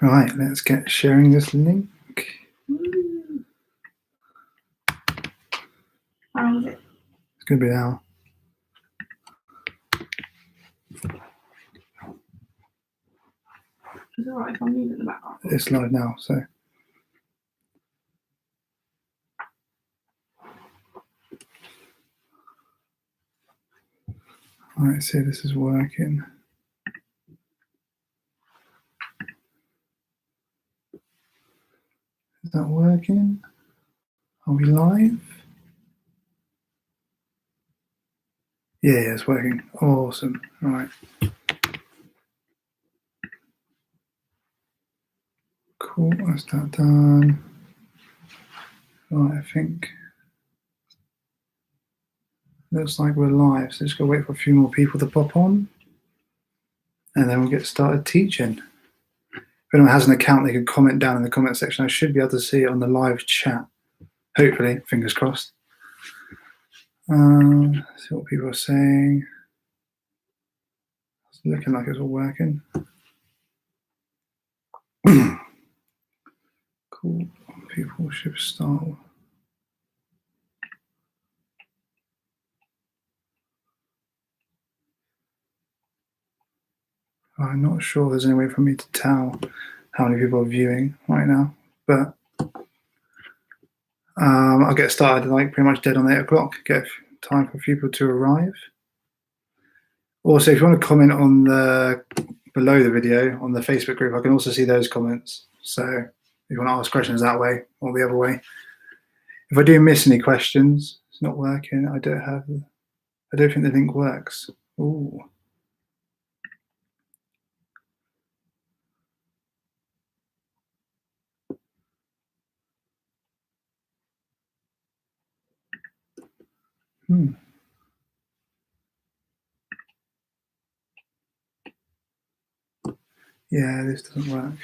Right, let's get sharing this link. How long is it? It's going to be an hour. It's alright if I'm moving in the background. It's live now, so. Right, see if this is working. Is that working? Are we live? Yeah, it's working. Awesome. All right. Cool, that's that done. Right, I think looks like we're live, so just gotta wait for a few more people to pop on, and then we'll get started teaching. If anyone has an account, they can comment down in the comment section. I should be able to see it on the live chat. Hopefully, fingers crossed. See what people are saying. It's looking like it's all working. Cool. People should start. I'm not sure there's any way for me to tell how many people are viewing right now, but I'll get started like pretty much dead on 8 o'clock. Get time for people to arrive. Also, if you want to comment on the below the video on the Facebook group, I can also see those comments. So if you want to ask questions that way or the other way. If I do miss any questions, it's not working. I don't think the link works. Ooh. Yeah, this doesn't work.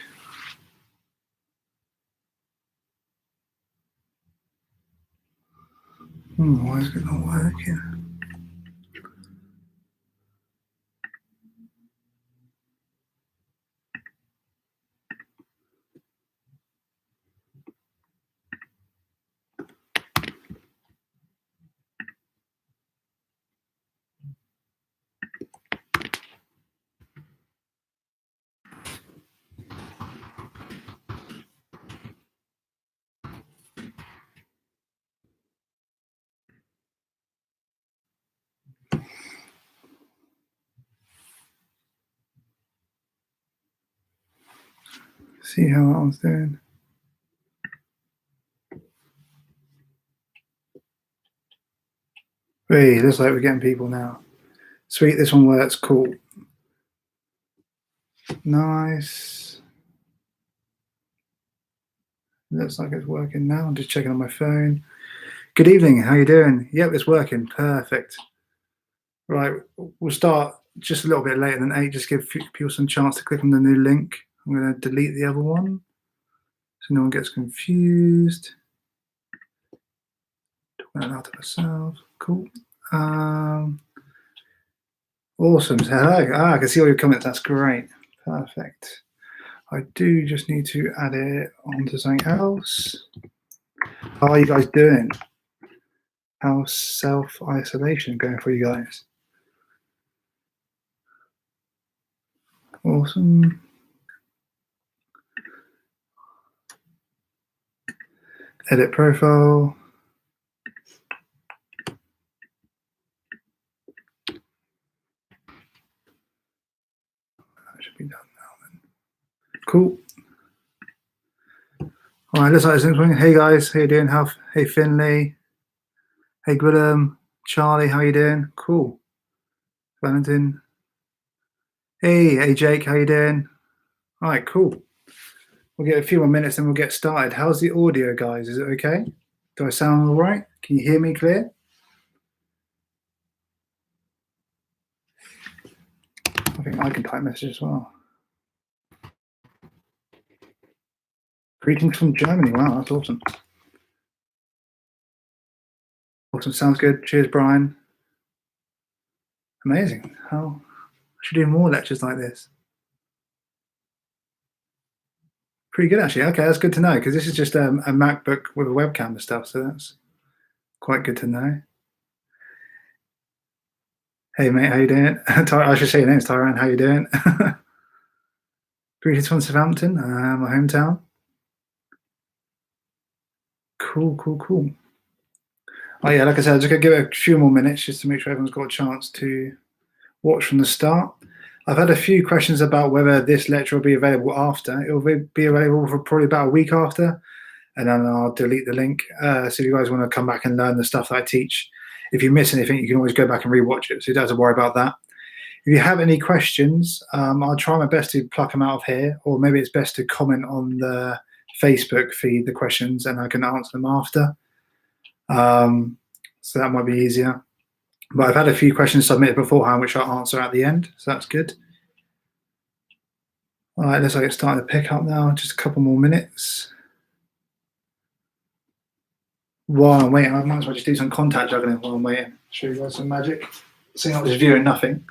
Why is it not working? See how that one's doing. Hey, looks like we're getting people now. Sweet, this one works. Cool. Nice. Looks like it's working now. I'm just checking on my phone. Good evening. How you doing? Yep, it's working. Perfect. Right, we'll start just a little bit later than 8. Just give people some chance to click on the new link. I'm going to delete the other one so no one gets confused. Talking out to myself. Cool. Awesome. So, hello. I can see all your comments. That's great. Perfect. I do just need to add it onto something else. How are you guys doing? How's self-isolation going for you guys? Awesome. Edit profile. That should be done now then. Cool. All right, let's start this thing. Hey guys, how you doing? Hey Finley. Hey Gwilym. Charlie, how you doing? Cool. Valentin. Hey Jake, how you doing? All right, cool. We'll get a few more minutes and we'll get started. How's the audio, guys? Is it okay? Do I sound all right? Can you hear me clear? I think I can type message as well. Greetings from Germany. Wow, that's awesome. Awesome, sounds good. Cheers, Brian. Amazing. I should do more lectures like this. Pretty good, actually. Okay, that's good to know, because this is just a MacBook with a webcam and stuff, so that's quite good to know. Hey, mate, how you doing? I should say your name's Tyrone. How you doing? Greetings from Southampton, my hometown. Cool, cool, cool. Oh, yeah, like I said, I'm just going to give it a few more minutes just to make sure everyone's got a chance to watch from the start. I've had a few questions about whether this lecture will be available after. It will be available for probably about a week after, and then I'll delete the link. So if you guys want to come back and learn the stuff that I teach, if you miss anything, you can always go back and rewatch it, so you don't have to worry about that. If you have any questions, I'll try my best to pluck them out of here, or maybe it's best to comment on the Facebook feed the questions and I can answer them after. So that might be easier. But I've had a few questions submitted beforehand, which I'll answer at the end, so that's good. All right, looks like it's starting to pick up now. Just a couple more minutes. While I'm waiting, I might as well just do some contact juggling while I'm waiting. Show you guys some magic. So you're not just viewing nothing.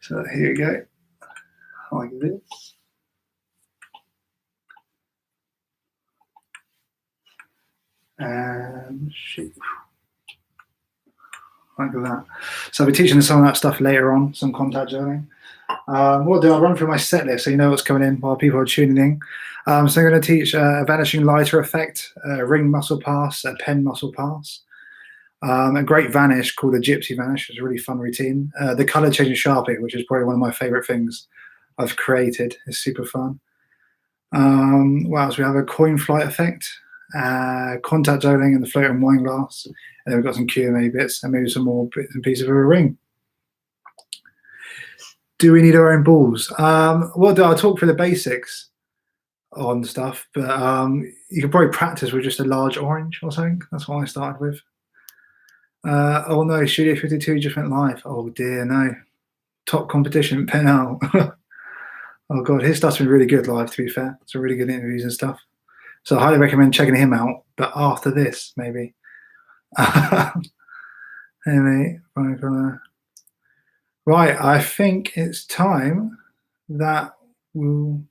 So here you go, like this. And shoot. Like that. So I'll be teaching some of that stuff later on, some contact juggling. What I'll do, I'll run through my set list so you know what's coming in while people are tuning in. So I'm going to teach a vanishing lighter effect, a ring muscle pass, a pen muscle pass, a great vanish called a gypsy vanish, which is a really fun routine. The color changing Sharpie, which is probably one of my favorite things I've created. It's super fun. What else? We have a coin flight effect, contact juggling and the floating wine glass. And then we've got some Q&A bits and maybe some more bits and pieces of a ring. Do we need our own balls? Well, I'll talk through the basics on stuff, but you can probably practice with just a large orange or something. That's what I started with. Oh no, Studio 52 just went live. Oh dear, no. Top competition, Penal. Oh god, his stuff's been really good live, to be fair. It's really good interviews and stuff. So I highly recommend checking him out, but after this, maybe. Anyway, right, I think it's time that will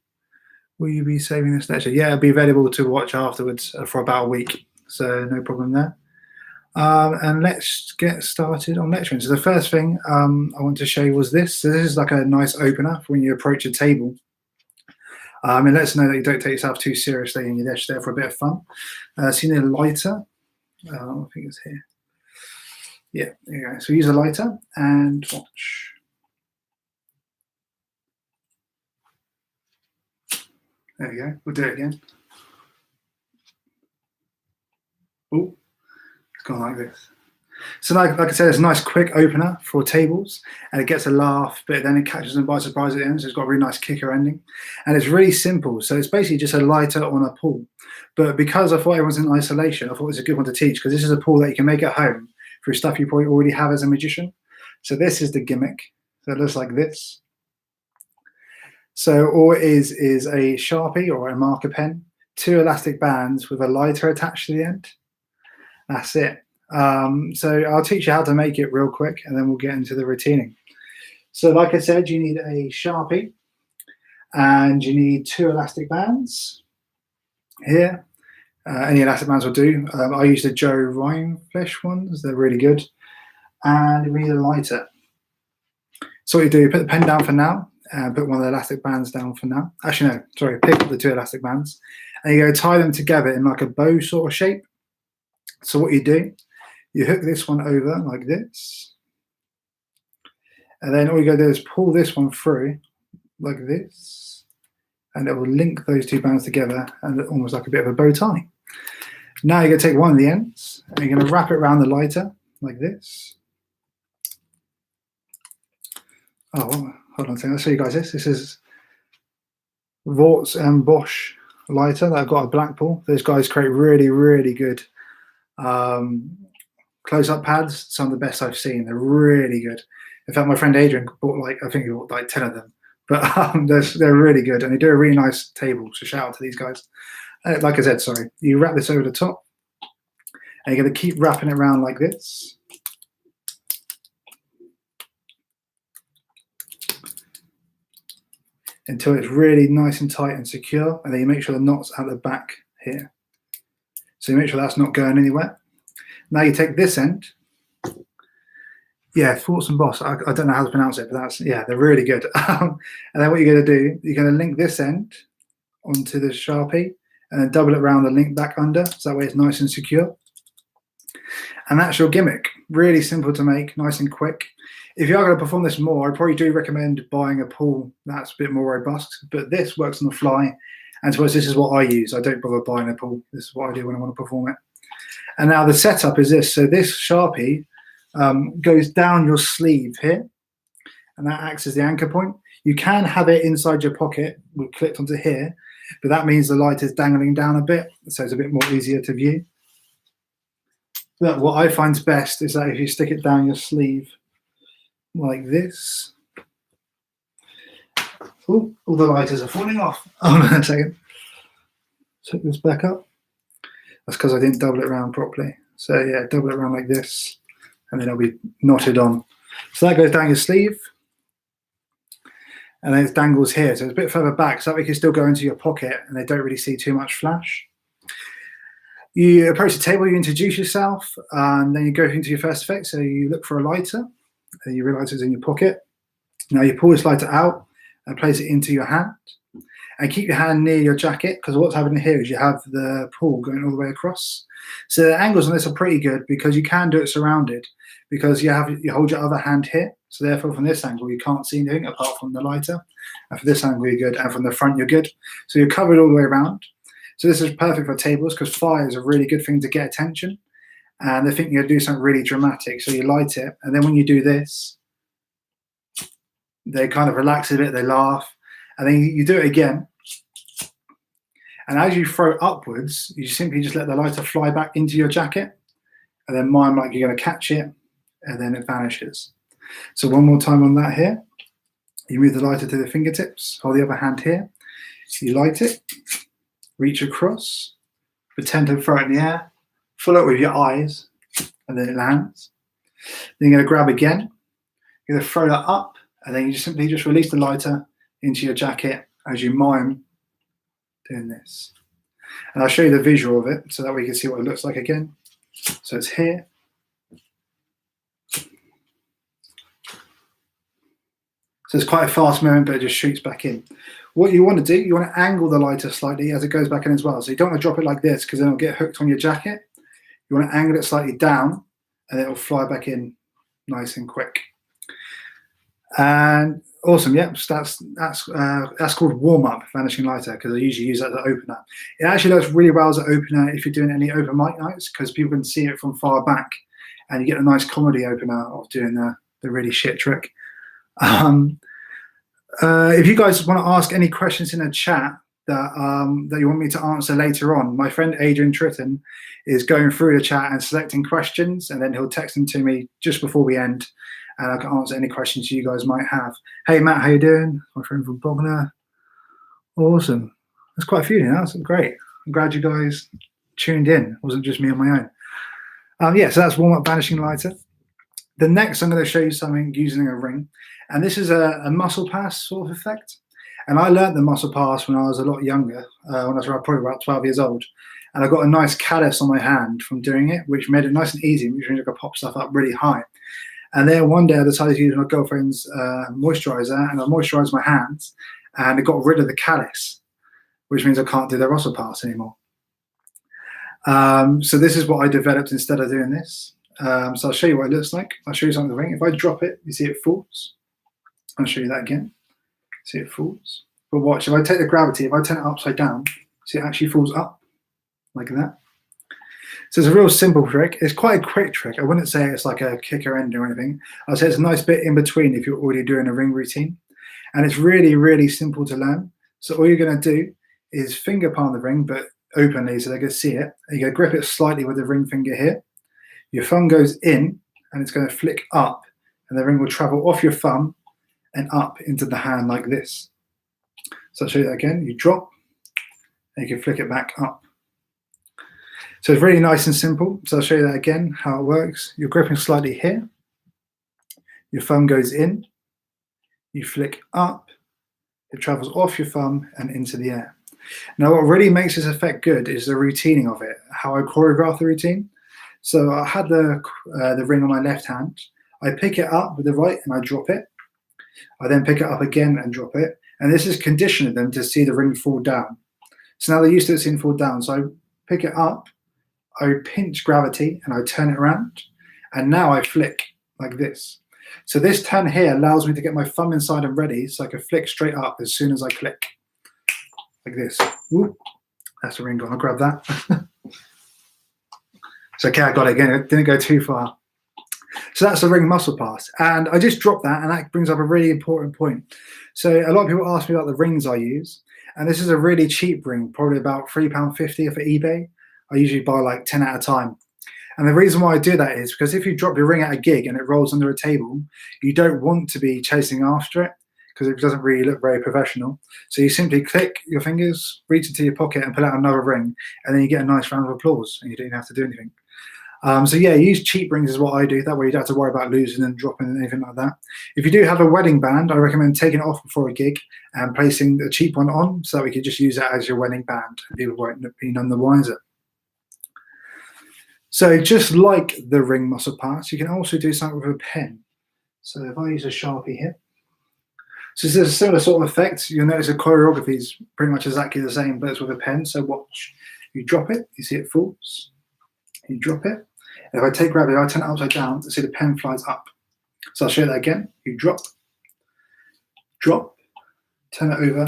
you be saving this lecture? Yeah, it'll be available to watch afterwards for about a week, so no problem there. And let's get started on lecturing. So the first thing I want to show you was this. So this is like a nice opener for when you approach a table. It lets you know that you don't take yourself too seriously and you're just there for a bit of fun. So you need a lighter. I think it's here. Yeah, there you go. So use a lighter and watch. There we go. We'll do it again. Oh, it's gone like this. So like I said, it's a nice quick opener for tables, and it gets a laugh, but then it catches them by surprise at the end, so it's got a really nice kicker ending. And it's really simple. So it's basically just a lighter on a pool. But because I thought everyone's in isolation, I thought it was a good one to teach, because this is a pool that you can make at home through stuff you probably already have as a magician. So this is the gimmick. So it looks like this. So all it is a Sharpie or a marker pen, 2 elastic bands with a lighter attached to the end. That's it. So I'll teach you how to make it real quick, and then we'll get into the routing. So like I said, you need a Sharpie, and you need 2 elastic bands here. Any elastic bands will do. I use the Joe Rhineflesh ones. They're really good. And we need a lighter. So what you do, you put the pen down for now, and put one of the elastic bands down for now. Actually, no, sorry, pick up the 2 elastic bands, and you go tie them together in like a bow sort of shape. So what you do, you hook this one over like this, and then all you go to do is pull this one through like this, and it will link those 2 bands together and almost like a bit of a bow tie. Now you're going to take one of the ends, and you're going to wrap it around the lighter like this. Oh, hold on a second. I'll show you guys this. This is Vorts and Bosch lighter that I've got at Blackpool. Those guys create really, really good close-up pads. Some of the best I've seen. They're really good. In fact, my friend Adrian bought I think he bought like 10 of them. But they're really good, and they do a really nice table. So shout out to these guys. Like I said, sorry. You wrap this over the top, and you're going to keep wrapping it around like this. until it's really nice and tight and secure, and then you make sure the knot's at the back here. So you make sure that's not going anywhere. Now you take this end. Yeah, Thornton Boss. I don't know how to pronounce it, but that's, yeah, they're really good. And then what you're going to do, you're going to link this end onto the Sharpie and then double it around and link back under, so that way it's nice and secure. And that's your gimmick. Really simple to make, nice and quick. If you are going to perform this more, I probably do recommend buying a pool that's a bit more robust, but this works on the fly. And suppose this is what I use. I don't bother buying a pool. This is what I do when I want to perform it. And now the setup is this. So this Sharpie goes down your sleeve here, and that acts as the anchor point. You can have it inside your pocket, we've clipped onto here, but that means the light is dangling down a bit, so it's a bit more easier to view. But what I find best is that if you stick it down your sleeve like this. Oh, all the lighters are falling off. Hold on a second. Take this back up. That's because I didn't double it around properly. So yeah, double it around like this, and then it'll be knotted on. So that goes down your sleeve, and then it dangles here. So it's a bit further back, so that way you can still go into your pocket and they don't really see too much flash. You approach the table, you introduce yourself, and then you go into your first effect. So you look for a lighter, and you realize it's in your pocket. Now you pull this lighter out and place it into your hand. And keep your hand near your jacket, because what's happening here is you have the pool going all the way across. So the angles on this are pretty good because you can do it surrounded, because you hold your other hand here. So therefore from this angle you can't see anything apart from the lighter. And for this angle you're good, and from the front you're good. So you're covered all the way around. So this is perfect for tables because fire is a really good thing to get attention. And they think you're going to do something really dramatic. So you light it, and then when you do this, they kind of relax a bit, they laugh. And then you do it again. And as you throw upwards, you simply just let the lighter fly back into your jacket, and then mime like you're going to catch it, and then it vanishes. So one more time on that here. You move the lighter to the fingertips, hold the other hand here. You light it, reach across, pretend to throw it in the air, follow it with your eyes, and then it lands. Then you're going to grab again. You're going to throw that up, and then you simply just release the lighter into your jacket as you mime doing this. And I'll show you the visual of it so that we can see what it looks like again. So it's here. So it's quite a fast movement, but it just shoots back in. What you want to do, you want to angle the lighter slightly as it goes back in as well. So you don't want to drop it like this because then it'll get hooked on your jacket. You want to angle it slightly down, and it'll fly back in nice and quick. And awesome, yeah, that's called warm-up vanishing lighter, because I usually use that as an opener. It actually looks really well as an opener if you're doing any open mic nights, because people can see it from far back, and you get a nice comedy opener of doing the really shit trick. If you guys want to ask any questions in the chat that you want me to answer later on, my friend Adrian Tritton is going through the chat and selecting questions, and then he'll text them to me just before we end, and I can answer any questions you guys might have. Hey Matt, how you doing? My friend from Bognor. Awesome. There's quite a few now. That's great. I'm glad you guys tuned in. It wasn't just me on my own. Yeah, so that's warm-up vanishing lighter. The next, I'm going to show you something using a ring, and this is a muscle pass sort of effect. And I learned the muscle pass when I was a lot younger, when I was probably about 12 years old. And I got a nice callus on my hand from doing it, which made it nice and easy, which means I could pop stuff up really high. And then one day I decided to use my girlfriend's moisturizer, and I moisturized my hands, and it got rid of the callus, which means I can't do the muscle pass anymore. So this is what I developed instead of doing this. So I'll show you what it looks like. I'll show you something on the ring. If I drop it, you see it falls. I'll show you that again. See it falls. But watch, if I take the gravity, if I turn it upside down, see it actually falls up like that. So it's a real simple trick. It's quite a quick trick. I wouldn't say it's like a kicker end or anything. I'd say it's a nice bit in between if you're already doing a ring routine. And it's really, really simple to learn. So all you're going to do is finger palm the ring, but openly so they can see it. And you're going to grip it slightly with the ring finger here. Your thumb goes in, and it's going to flick up, and the ring will travel off your thumb and up into the hand like this. So I'll show you that again. You drop, and you can flick it back up. So it's really nice and simple. So I'll show you that again, how it works. You're gripping slightly here. Your thumb goes in. You flick up. It travels off your thumb and into the air. Now, what really makes this effect good is the routining of it, how I choreograph the routine. So I had the ring on my left hand. I pick it up with the right and I drop it. I then pick it up again and drop it. And this is conditioning them to see the ring fall down. So now they're used to seeing it fall down. So I pick it up, I pinch gravity and I turn it around. And now I flick like this. So this turn here allows me to get my thumb inside and ready so I can flick straight up as soon as I click. Like this. Ooh, that's the ring gone. I'll grab that. So okay, I got it again. It didn't go too far. So that's the ring muscle pass. And I just dropped that, and that brings up a really important point. So a lot of people ask me about the rings I use. And this is a really cheap ring, probably about £3.50 for eBay. I usually buy like 10 at a time. And the reason why I do that is because if you drop your ring at a gig and it rolls under a table, you don't want to be chasing after it because it doesn't really look very professional. So you simply click your fingers, reach into your pocket and pull out another ring, and then you get a nice round of applause and you don't even have to do anything. So yeah, use cheap rings is what I do. That way you don't have to worry about losing and dropping and anything like that. If you do have a wedding band, I recommend taking it off before a gig and placing the cheap one on so that we can just use that as your wedding band. People won't be none the wiser. So just like the ring muscle pass, you can also do something with a pen. So if I use a Sharpie here, so this is a similar sort of effect. You'll notice the choreography is pretty much exactly the same, but it's with a pen. So watch. You drop it, you see it falls. You drop it. If I take gravity, I turn it upside down to see the pen flies up. So I'll show you that again. You drop, turn it over,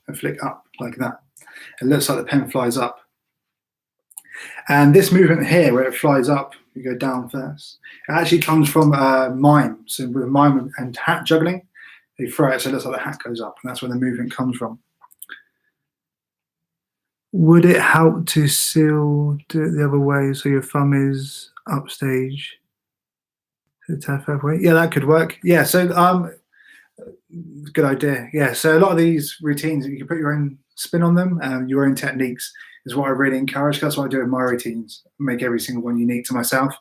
and flick up like that. It looks like the pen flies up. And this movement here, where it flies up, you go down first. It actually comes from mime. So with mime and hat juggling, you throw it so it looks like the hat goes up, and that's where the movement comes from. Would it help to still do it the other way so your thumb is upstage? Yeah, that could work. Yeah, so good idea. Yeah, so a lot of these routines, you can put your own spin on them, your own techniques is what I really encourage. That's what I do in my routines. Make every single one unique to myself,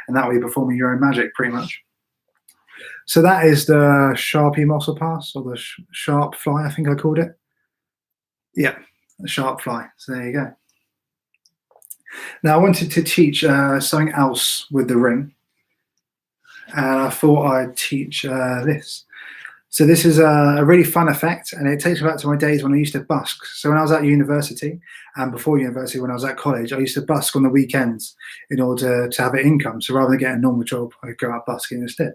and that way you're performing your own magic pretty much. So that is the Sharpie muscle pass, or the sharp fly, I think I called it. Yeah, the sharp fly. So there you go. Now I wanted to teach something else with the ring, and I thought I'd teach this. So this is a really fun effect, and it takes me back to my days when I used to busk. So when I was at university, and before university when I was at college, I used to busk on the weekends in order to have an income. So rather than getting a normal job, I'd go out busking instead.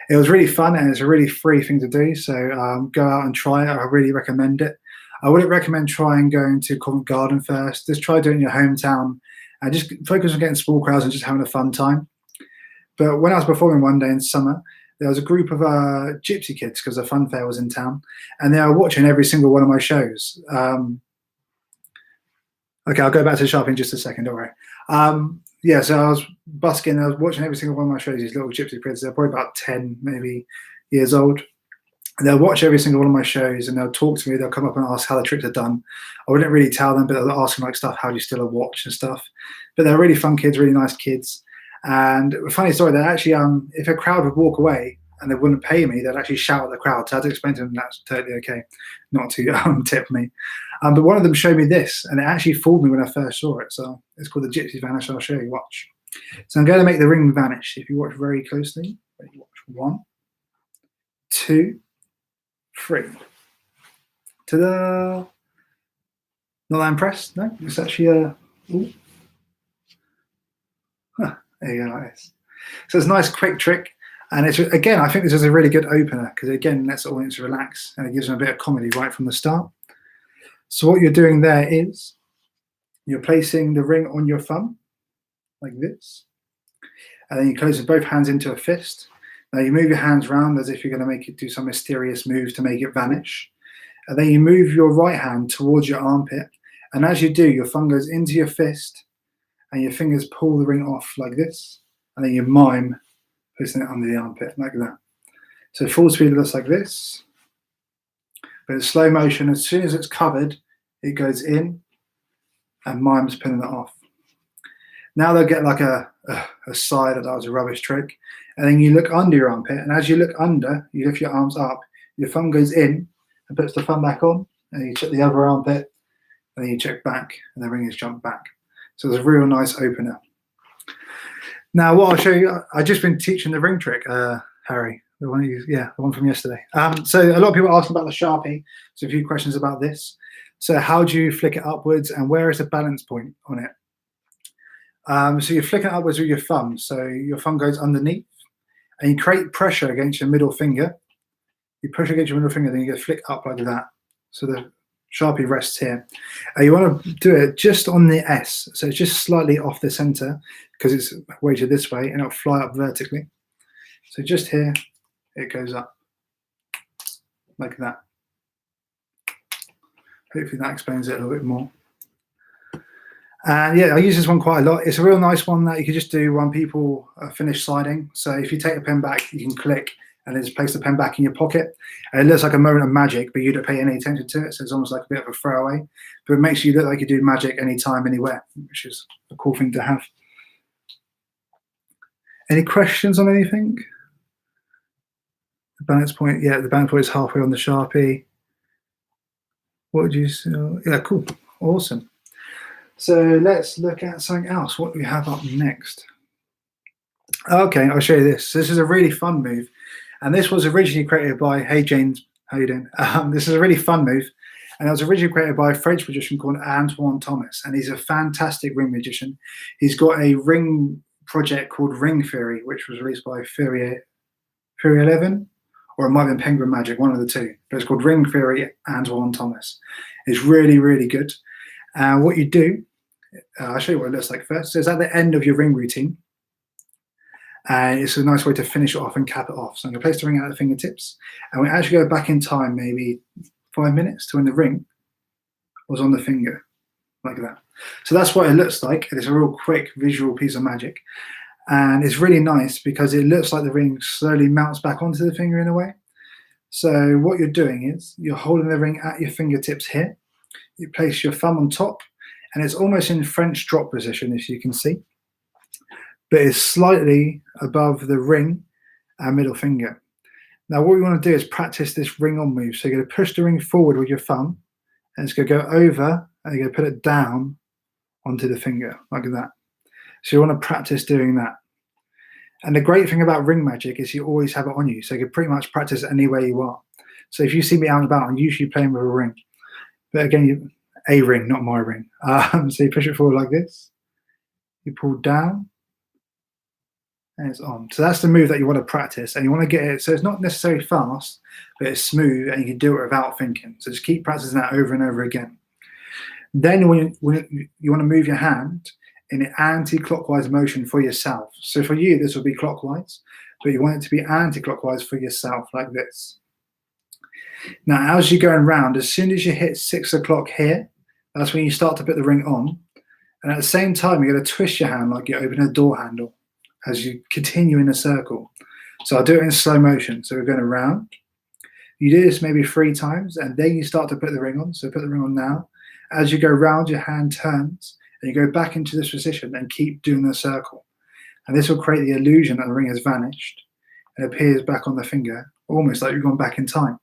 It was really fun, and it's a really free thing to do. So go out and try it. I really recommend it. I wouldn't recommend trying going to Covent Garden first. Just try doing it in your hometown and just focus on getting small crowds and just having a fun time. But when I was performing one day in summer, there was a group of gypsy kids, because the fun fair was in town, and they were watching every single one of my shows. Okay, I'll go back to Sharpie in just a second, don't worry. Yeah, so I was busking, I was watching every single one of my shows, these little gypsy kids. They're probably about 10, maybe years old. And they'll watch every single one of my shows, and they'll talk to me. They'll come up and ask how the tricks are done. I wouldn't really tell them, but they'll ask them like stuff, how do you steal a watch and stuff. But they're really fun kids, really nice kids. And a funny story, they actually, if a crowd would walk away and they wouldn't pay me, they'd actually shout at the crowd. So I had to explain to them that's totally okay, not to tip me. But one of them showed me this, and it actually fooled me when I first saw it. So it's called the Gypsy Vanish. I'll show you. Watch. So I'm going to make the ring vanish. If you watch very closely, ready, watch. 1, 2, 3. Ta-da! Not that impressed? No, it's actually ooh. Huh, there you go, like this. So it's a nice quick trick, and it's, again, I think this is a really good opener because again lets the audience relax and it gives them a bit of comedy right from the start. So what you're doing there is you're placing the ring on your thumb like this, and then you close both hands into a fist. Now you move your hands around as if you're going to make it do some mysterious move to make it vanish, and then you move your right hand towards your armpit, and as you do, your thumb goes into your fist and your fingers pull the ring off like this, and then you mime placing it under the armpit like that. So full speed looks like this, but in slow motion, as soon as it's covered, it goes in and mimes pulling it off. Now they'll get like a sigh that was a rubbish trick, and then you look under your armpit, and as you look under, you lift your arms up, your thumb goes in and puts the thumb back on, and you check the other armpit, and then you check back, and the ring is jumped back. So it's a real nice opener. Now, what I'll show you, I've just been teaching the ring trick, Harry, the one from yesterday. So a lot of people ask about the Sharpie, so a few questions about this. So how do you flick it upwards, and where is the balance point on it? So you're flicking it upwards with your thumb, so your thumb goes underneath, and you create pressure against your middle finger. You push against your middle finger, then you get flick up like that. So the Sharpie rests here. You want to do it just on the S, so it's just slightly off the center because it's weighted this way, and it'll fly up vertically. So just here, it goes up like that. Hopefully that explains it a little bit more. And yeah, I use this one quite a lot. It's a real nice one that you can just do when people finish sliding. So if you take the pen back, you can click and then just place the pen back in your pocket. And it looks like a moment of magic, but you don't pay any attention to it. So it's almost like a bit of a throwaway. But it makes you look like you do magic anytime, anywhere, which is a cool thing to have. Any questions on anything? The balance point, yeah, the balance point is halfway on the Sharpie. What would you say? Yeah, cool, awesome. So let's look at something else. What do we have up next? Okay, I'll show you this. This is a really fun move. And this was originally created by, hey James, how you doing? This is a really fun move. And it was originally created by a French magician called Antoine Thomas. And he's a fantastic ring magician. He's got a ring project called Ring Theory, which was released by Theory 11, or it might have been Penguin Magic, one of the two. But it's called Ring Theory Antoine Thomas. It's really, really good. What you do, I'll show you what it looks like first. So it's at the end of your ring routine. And it's a nice way to finish it off and cap it off. So I'm going to place the ring out of the fingertips. And we actually go back in time, maybe 5 minutes, to when the ring was on the finger, like that. So that's what it looks like. It's a real quick visual piece of magic. And it's really nice because it looks like the ring slowly melts back onto the finger in a way. So what you're doing is you're holding the ring at your fingertips here. You place your thumb on top, and it's almost in French drop position, as you can see. But it's slightly above the ring and middle finger. Now what we want to do is practice this ring on move. So you're going to push the ring forward with your thumb, and it's going to go over, and you're going to put it down onto the finger, like that. So you want to practice doing that. And the great thing about ring magic is you always have it on you. So you can pretty much practice it anywhere you are. So if you see me out and about, I'm usually playing with a ring. But again, a ring, not my ring. So you push it forward like this. You pull down. And it's on. So that's the move that you want to practice, and you want to get it so it's not necessarily fast, but it's smooth, and you can do it without thinking. So just keep practicing that over and over again. Then when you want to move your hand in an anti-clockwise motion for yourself. So for you, this will be clockwise, but you want it to be anti-clockwise for yourself, like this. Now, as you're going round, as soon as you hit 6 o'clock here, that's when you start to put the ring on. And at the same time, you're going to twist your hand like you open a door handle as you continue in a circle. So I'll do it in slow motion. So we're going around. You do this maybe 3 times, and then you start to put the ring on. So put the ring on now. As you go round, your hand turns, and you go back into this position and keep doing the circle. And this will create the illusion that the ring has vanished and appears back on the finger, almost like you've gone back in time.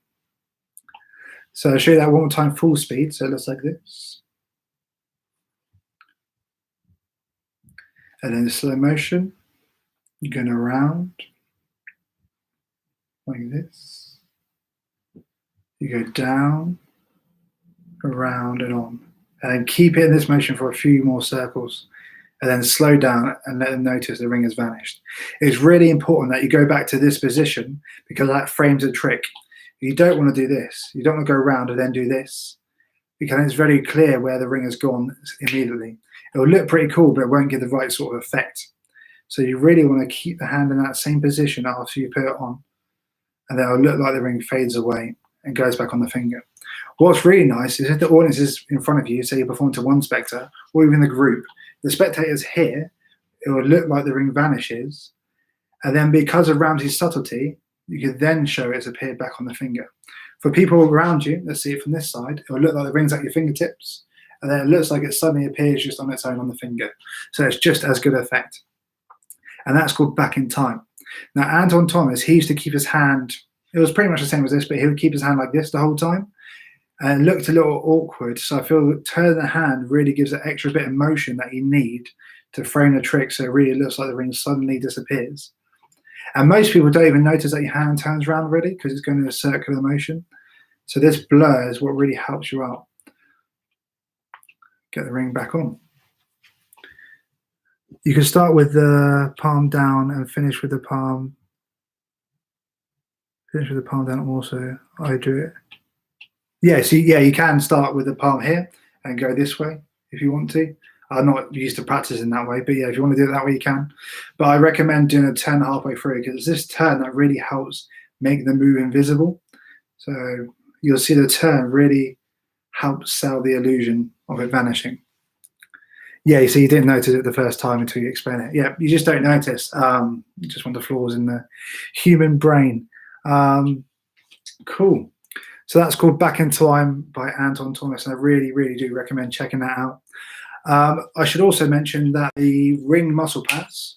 So I'll show you that one more time, full speed. So it looks like this. And then slow motion. You're going around like this. You go down, around and on. And then keep it in this motion for a few more circles. And then slow down and let them notice the ring has vanished. It's really important that you go back to this position because that frames a trick. You don't want to do this. You don't want to go around and then do this because it's very clear where the ring has gone immediately. It will look pretty cool, but it won't give the right sort of effect. So you really want to keep the hand in that same position after you put it on. And then it'll look like the ring fades away and goes back on the finger. What's really nice is if the audience is in front of you, say you perform to one spectator, or even the group, the spectators here, it will look like the ring vanishes. And then because of Ramsey's subtlety, you can then show it's appeared back on the finger. For people around you, let's see it from this side, it will look like the ring's at your fingertips. And then it looks like it suddenly appears just on its own on the finger. So it's just as good effect. And that's called back in time. Now, Anton Thomas, he used to keep his hand, it was pretty much the same as this, but he would keep his hand like this the whole time. and it looked a little awkward. So I feel that turning the hand really gives that extra bit of motion that you need to frame the trick, so it really looks like the ring suddenly disappears. And most people don't even notice that your hand turns around already because it's going in a circular motion. So this blur is what really helps you out. Get the ring back on. You can start with the palm down and finish with the palm. Finish with the palm down also. I do it. Yeah, so yeah, you can start with the palm here and go this way if you want to. I'm not used to practicing that way, but yeah, if you want to do it that way, you can. But I recommend doing a turn halfway through because it's this turn that really helps make the move invisible. So you'll see the turn really helps sell the illusion of it vanishing. Yeah, so you didn't notice it the first time until you explain it. Yeah, you just don't notice. Just one of the flaws in the human brain. Cool. So that's called Back in Time by Anton Thomas, and I really, really do recommend checking that out. I should also mention that the ring muscle pass,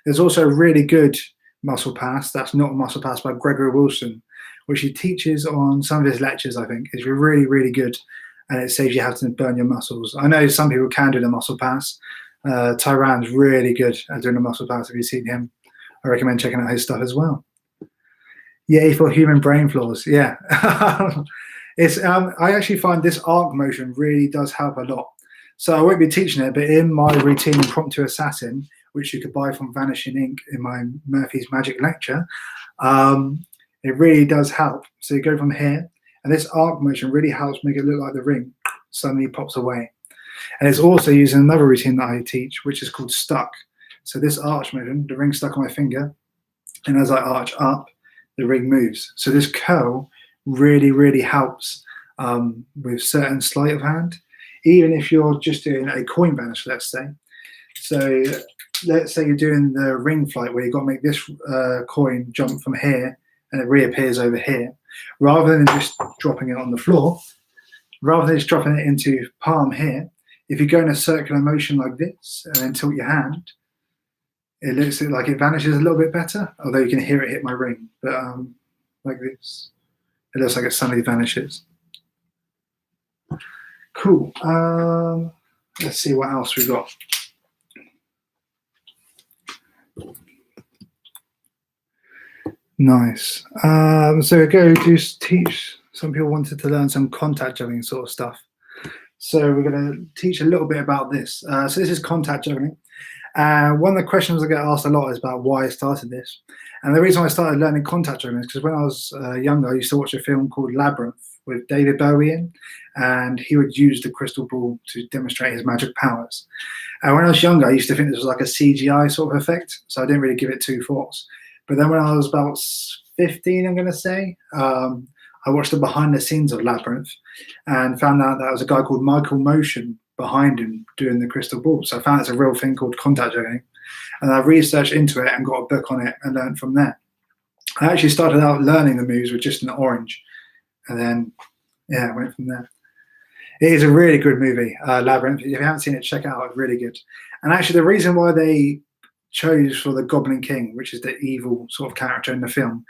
there's also a really good muscle pass that's not a muscle pass by Gregory Wilson, which he teaches on some of his lectures, I think. It's really, really good, and it saves you having to burn your muscles. I know some people can do the muscle pass. Tyran's really good at doing the muscle pass. If you've seen him, I recommend checking out his stuff as well. Yay for human brain flaws. Yeah. It's I actually find this arc motion really does help a lot. So I won't be teaching it, but in my routine Impromptu Assassin, which you could buy from Vanishing Ink in my Murphy's Magic lecture, it really does help. So you go from here, and this arc motion really helps make it look like the ring suddenly pops away. And it's also using another routine that I teach, which is called Stuck. So this arch motion, the ring stuck on my finger, and as I arch up, the ring moves. So this curl really, really helps with certain sleight of hand, even if you're just doing a coin vanish, let's say. So let's say you're doing the ring flight where you've got to make this coin jump from here and it reappears over here. Rather than just dropping it on the floor, rather than just dropping it into palm here, if you go in a circular motion like this and then tilt your hand, it looks like it vanishes a little bit better, although you can hear it hit my ring. But like this, it looks like it suddenly vanishes. Cool. Let's see what else we got. Nice. So go to teach. Some people wanted to learn some contact juggling sort of stuff. So we're going to teach a little bit about this. So this is contact juggling. One of the questions I get asked a lot is about why I started this. And the reason I started learning contact juggling is because when I was younger, I used to watch a film called Labyrinth with David Bowie in, and he would use the crystal ball to demonstrate his magic powers. And when I was younger, I used to think this was like a CGI sort of effect, so I didn't really give it two thoughts. But then when I was about 15, I'm going to say, I watched the behind the scenes of Labyrinth and found out that there was a guy called Michael Motion behind him doing the crystal ball. So I found it's a real thing called contact juggling. And I researched into it and got a book on it and learned from there. I actually started out learning the moves with just an orange. And then, yeah, I went from there. It is a really good movie, Labyrinth. If you haven't seen it, check it out. It's really good. And actually, the reason why they chose for the Goblin King, which is the evil sort of character in the film,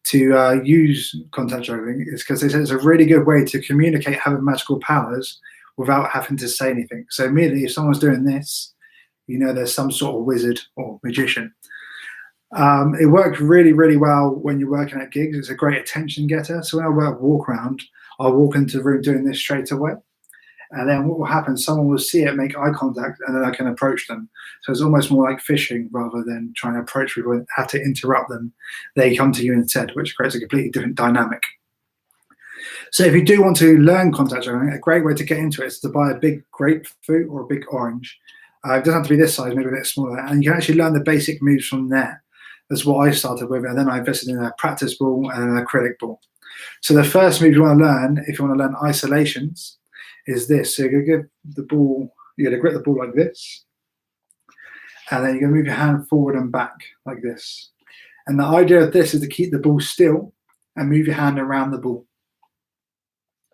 to use contact juggling is because they said it's a really good way to communicate having magical powers without having to say anything. So immediately, if someone's doing this, you know there's some sort of wizard or magician. It works really, really well when you're working at gigs. It's a great attention getter. So when I work walk around, I'll walk into the room doing this straight away. And then what will happen, someone will see it, make eye contact, and then I can approach them. So it's almost more like fishing rather than trying to approach people and have to interrupt them. They come to you instead, which creates a completely different dynamic. So if you do want to learn contact juggling, a great way to get into it is to buy a big grapefruit or a big orange. It doesn't have to be this size, maybe a bit smaller. And you can actually learn the basic moves from there. That's what I started with. And then I invested in a practice ball and an acrylic ball. So the first move you want to learn, if you want to learn isolations, is this. So you're going to give the ball, you're going to grip the ball like this. And then you're going to move your hand forward and back like this. And the idea of this is to keep the ball still and move your hand around the ball.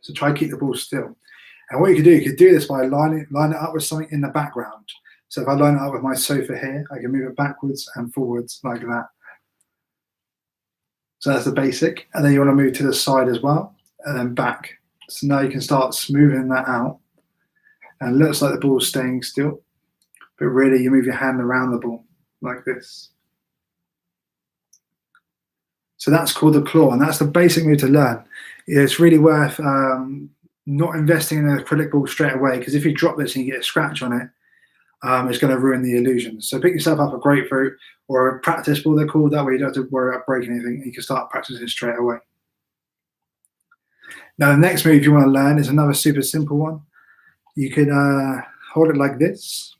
So try to keep the ball still. And what you could do this by line it up with something in the background. So if I line it up with my sofa here, I can move it backwards and forwards like that. So that's the basic. And then you want to move to the side as well, and then back So now you can start smoothing that out. And it looks like the ball's staying still, but really you move your hand around the ball like this. So that's called the claw, and that's the basic move to learn. It's really worth not investing in an acrylic ball straight away, because if you drop this and you get a scratch on it, it's going to ruin the illusion. So pick yourself up a grapefruit or a practice ball, they're called. That way you don't have to worry about breaking anything. You can start practicing straight away. Now the next move you want to learn is another super simple one. You could hold it like this,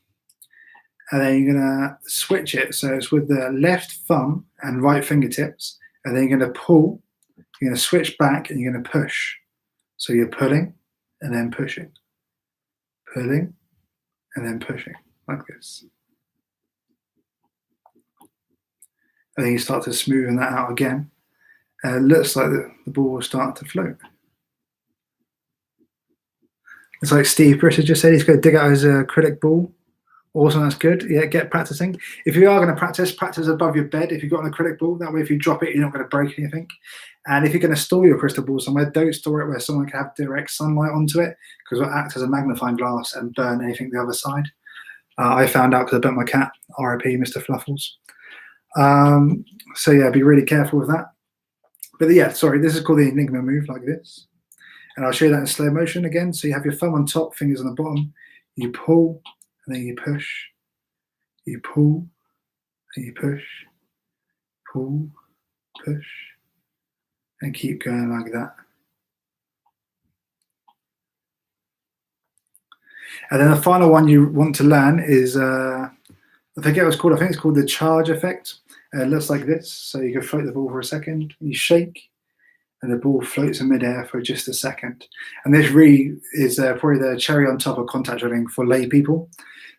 and then you're going to switch it. So it's with the left thumb and right fingertips, and then you're going to pull, you're going to switch back, and you're going to push. So you're pulling and then pushing, pulling and then pushing, like this. And then you start to smoothen that out again. And it looks like the ball will start to float. It's like Steve Britter just said, he's going to dig out his acrylic ball. Awesome, that's good. Yeah, get practicing. If you are going to practice above your bed if you've got an acrylic ball. That way if you drop it, you're not going to break anything. And if you're going to store your crystal ball somewhere, don't store it where someone can have direct sunlight onto it, because it will act as a magnifying glass and burn anything the other side. I found out because I burnt my cat, R.I.P. Mr. Fluffles. So yeah, be really careful with that. But yeah, sorry, this is called the Enigma move, like this. And I'll show you that in slow motion again. So you have your thumb on top, fingers on the bottom. You pull, and then you push. You pull, and you push. Pull, push. And keep going like that. And then the final one you want to learn is, I forget what it's called. I think it's called the charge effect. It looks like this. So you can float the ball for a second. You shake, and the ball floats in midair for just a second. And this really is probably the cherry on top of contact drilling for lay people.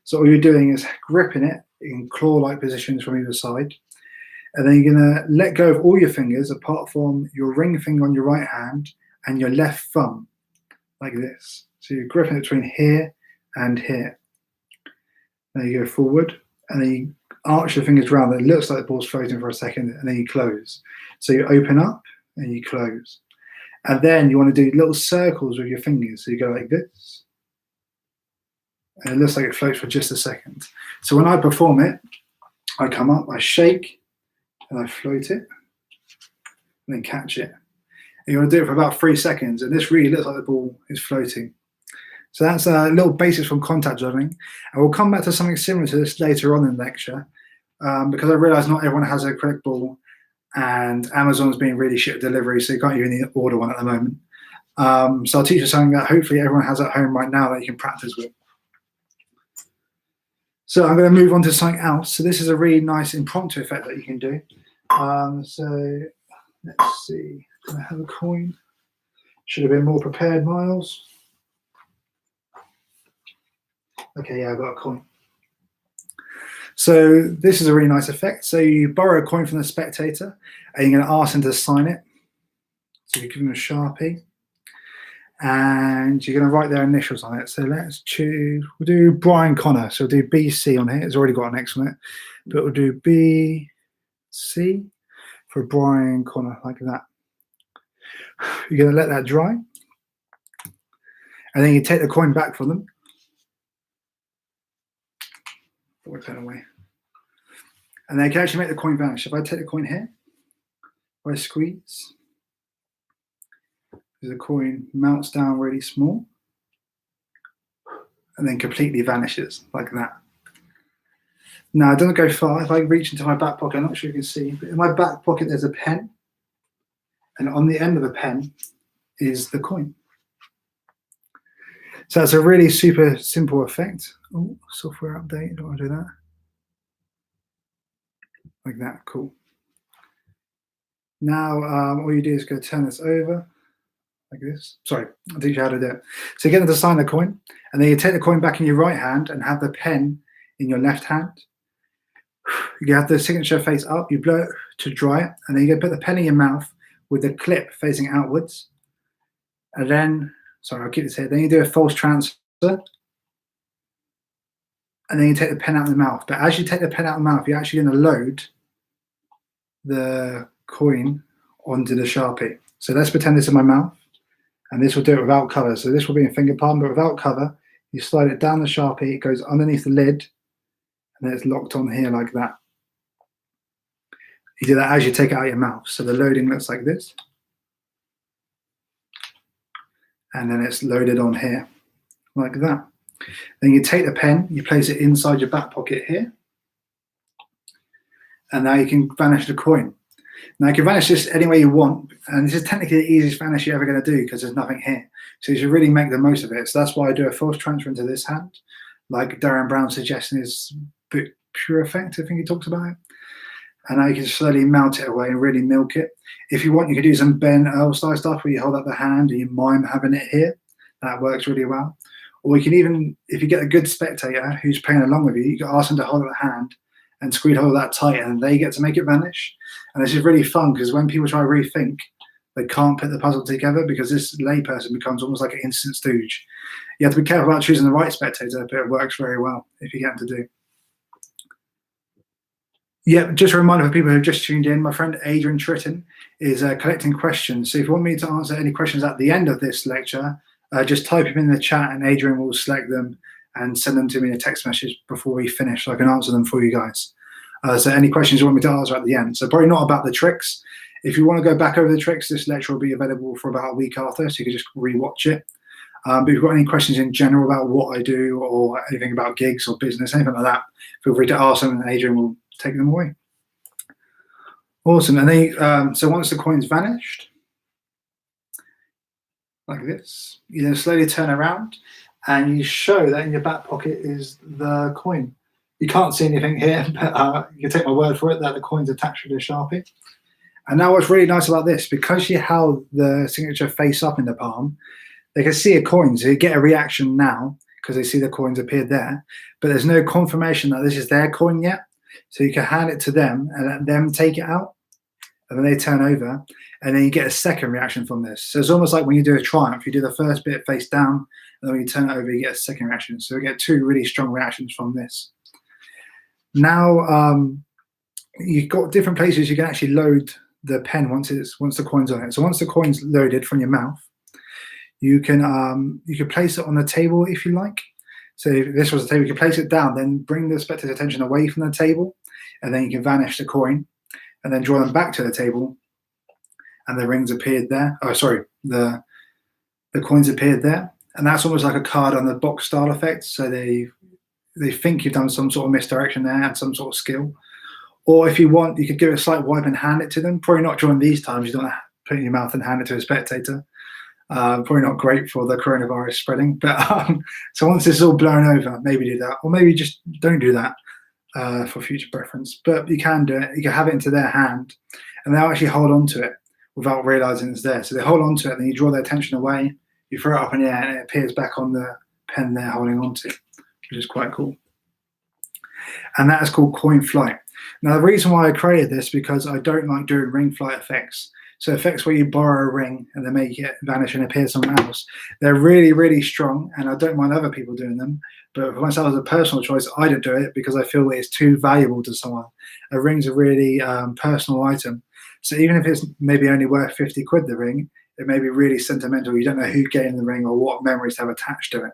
So all you're doing is gripping it in claw-like positions from either side. And then you're going to let go of all your fingers apart from your ring finger on your right hand and your left thumb, like this. So you're gripping it between here and here. Then you go forward, and then you arch your fingers around. It looks like the ball's floating for a second, and then you close. So you open up and you close. And then you want to do little circles with your fingers. So you go like this. And it looks like it floats for just a second. So when I perform it, I come up, I shake, and I float it, and then catch it. And you want to do it for about 3 seconds, and this really looks like the ball is floating. So that's a little basics from contact drilling. And we'll come back to something similar to this later on in the lecture, because I realise not everyone has an acrylic ball, and Amazon's being really shit at delivery, so you can't even order one at the moment. So I'll teach you something that hopefully everyone has at home right now that you can practice with. So I'm going to move on to something else. So this is a really nice impromptu effect that you can do. So let's see. Do I have a coin? Should have been more prepared, Myles. Okay, yeah, I've got a coin. So this is a really nice effect. So you borrow a coin from the spectator, and you're going to ask them to sign it. So you give them a Sharpie, and you're going to write their initials on it. So let's choose, we'll do Brian Connor. So we'll do BC on here. It's already got an X on it, but we'll do BC for Brian Connor, like that. You're going to let that dry, and then you take the coin back from them. Put that away. And then you can actually make the coin vanish. If I take the coin here, if I squeeze, the coin melts down really small and then completely vanishes like that. Now, it doesn't go far. If I reach into my back pocket, I'm not sure you can see, but in my back pocket there's a pen, and on the end of the pen is the coin. So that's a really super simple effect. Oh, software update, don't want to do that. Like that, cool. Now, all you do is go turn this over, like this. Sorry, I'll teach you how to do it. So you get them to sign the coin, and then you take the coin back in your right hand and have the pen in your left hand. You have the signature face up, you blow it to dry it, and then you go put the pen in your mouth with the clip facing outwards. And then, sorry, I'll keep this here. Then you do a false transfer, and then you take the pen out of the mouth. But as you take the pen out of the mouth, you're actually going to load the coin onto the Sharpie. So let's pretend it's in my mouth, And this will do it without cover. So this will be in finger palm, but without cover. You slide it down the Sharpie, it goes underneath the lid, and then it's locked on here like that. You do that as you take it out of your mouth. So the loading looks like this. And then it's loaded on here, like that. Then you take the pen, you place it inside your back pocket here. And now you can vanish the coin. Now you can vanish this any way you want. And this is technically the easiest vanish you're ever going to do because there's nothing here. So you should really make the most of it. So that's why I do a false transfer into this hand. Like Darren Brown's suggestion is pure effect, I think he talks about it. And now you can slowly melt it away and really milk it. If you want, you could do some Ben Earl style stuff where you hold up the hand and you mime having it here. That works really well. Or you can even, if you get a good spectator who's playing along with you, you can ask them to hold up the hand and squeeze hold that tight, and they get to make it vanish. And this is really fun because when people try to rethink, they can't put the puzzle together because this layperson becomes almost like an instant stooge. You have to be careful about choosing the right spectator, but it works very well if you get them to do. Yeah, just a reminder for people who have just tuned in, my friend Adrian Tritton is collecting questions. So if you want me to answer any questions at the end of this lecture, just type them in the chat and Adrian will select them and send them to me in a text message before we finish so I can answer them for you guys. So any questions you want me to answer at the end. So probably not about the tricks. If you want to go back over the tricks, this lecture will be available for about a week after, so you can just rewatch it. But if you've got any questions in general about what I do or anything about gigs or business, anything like that, feel free to ask them and Adrian will take them away. Awesome. And then, so once the coin's vanished, like this, you then slowly turn around and you show that in your back pocket is the coin. You can't see anything here, but you can take my word for it that the coin's attached to the Sharpie. And now what's really nice about this, because you held the signature face up in the palm, they can see a coin, so you get a reaction now because they see the coins appeared there, but there's no confirmation that this is their coin yet. So you can hand it to them and let them take it out, and then they turn over, and then you get a second reaction from this. So it's almost like when you do a triumph, you do the first bit face down, and then when you turn it over, you get a second reaction. So we get two really strong reactions from this. Now you've got different places you can actually load the pen once the coin's on it. So once the coin's loaded from your mouth, you can place it on the table if you like. So if this was the table, you can place it down, then bring the spectator's attention away from the table, and then you can vanish the coin, and then draw them back to the table, and the rings appeared there. Oh, sorry, the coins appeared there, and that's almost like a card on the box style effect. So they think you've done some sort of misdirection there and some sort of skill. Or if you want, you could give it a slight wipe and hand it to them. Probably not during these times. You don't want to put it in your mouth and hand it to a spectator. Probably not great for the coronavirus spreading. But so once this is all blown over, maybe do that. Or maybe just don't do that for future preference. But you can do it. You can have it into their hand, and they'll actually hold on to it without realizing it's there. So they hold on to it, and then you draw their attention away, you throw it up in the air, and it appears back on the pen they're holding on to, which is quite cool. And that is called coin flight. Now, the reason why I created this because I don't like doing ring flight effects. So effects where you borrow a ring and then make it vanish and appear somewhere else. They're really, really strong, and I don't mind other people doing them. But for myself as a personal choice, I don't do it because I feel it's too valuable to someone. A ring's a really personal item. So even if it's maybe only worth 50 quid, the ring, it may be really sentimental. You don't know who gave the ring or what memories have attached to it.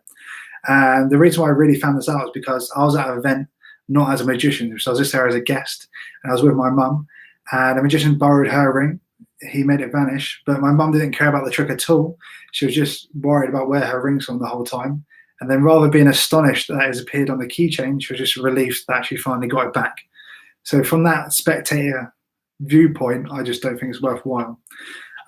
And the reason why I really found this out is because I was at an event, not as a magician, so I was just there as a guest, and I was with my mum, and the magician borrowed her ring. He made it vanish, but my mum didn't care about the trick at all. She was just worried about where her ring's on the whole time. And then rather than being astonished that it has appeared on the keychain, she was just relieved that she finally got it back. So from that spectator viewpoint, I just don't think it's worthwhile.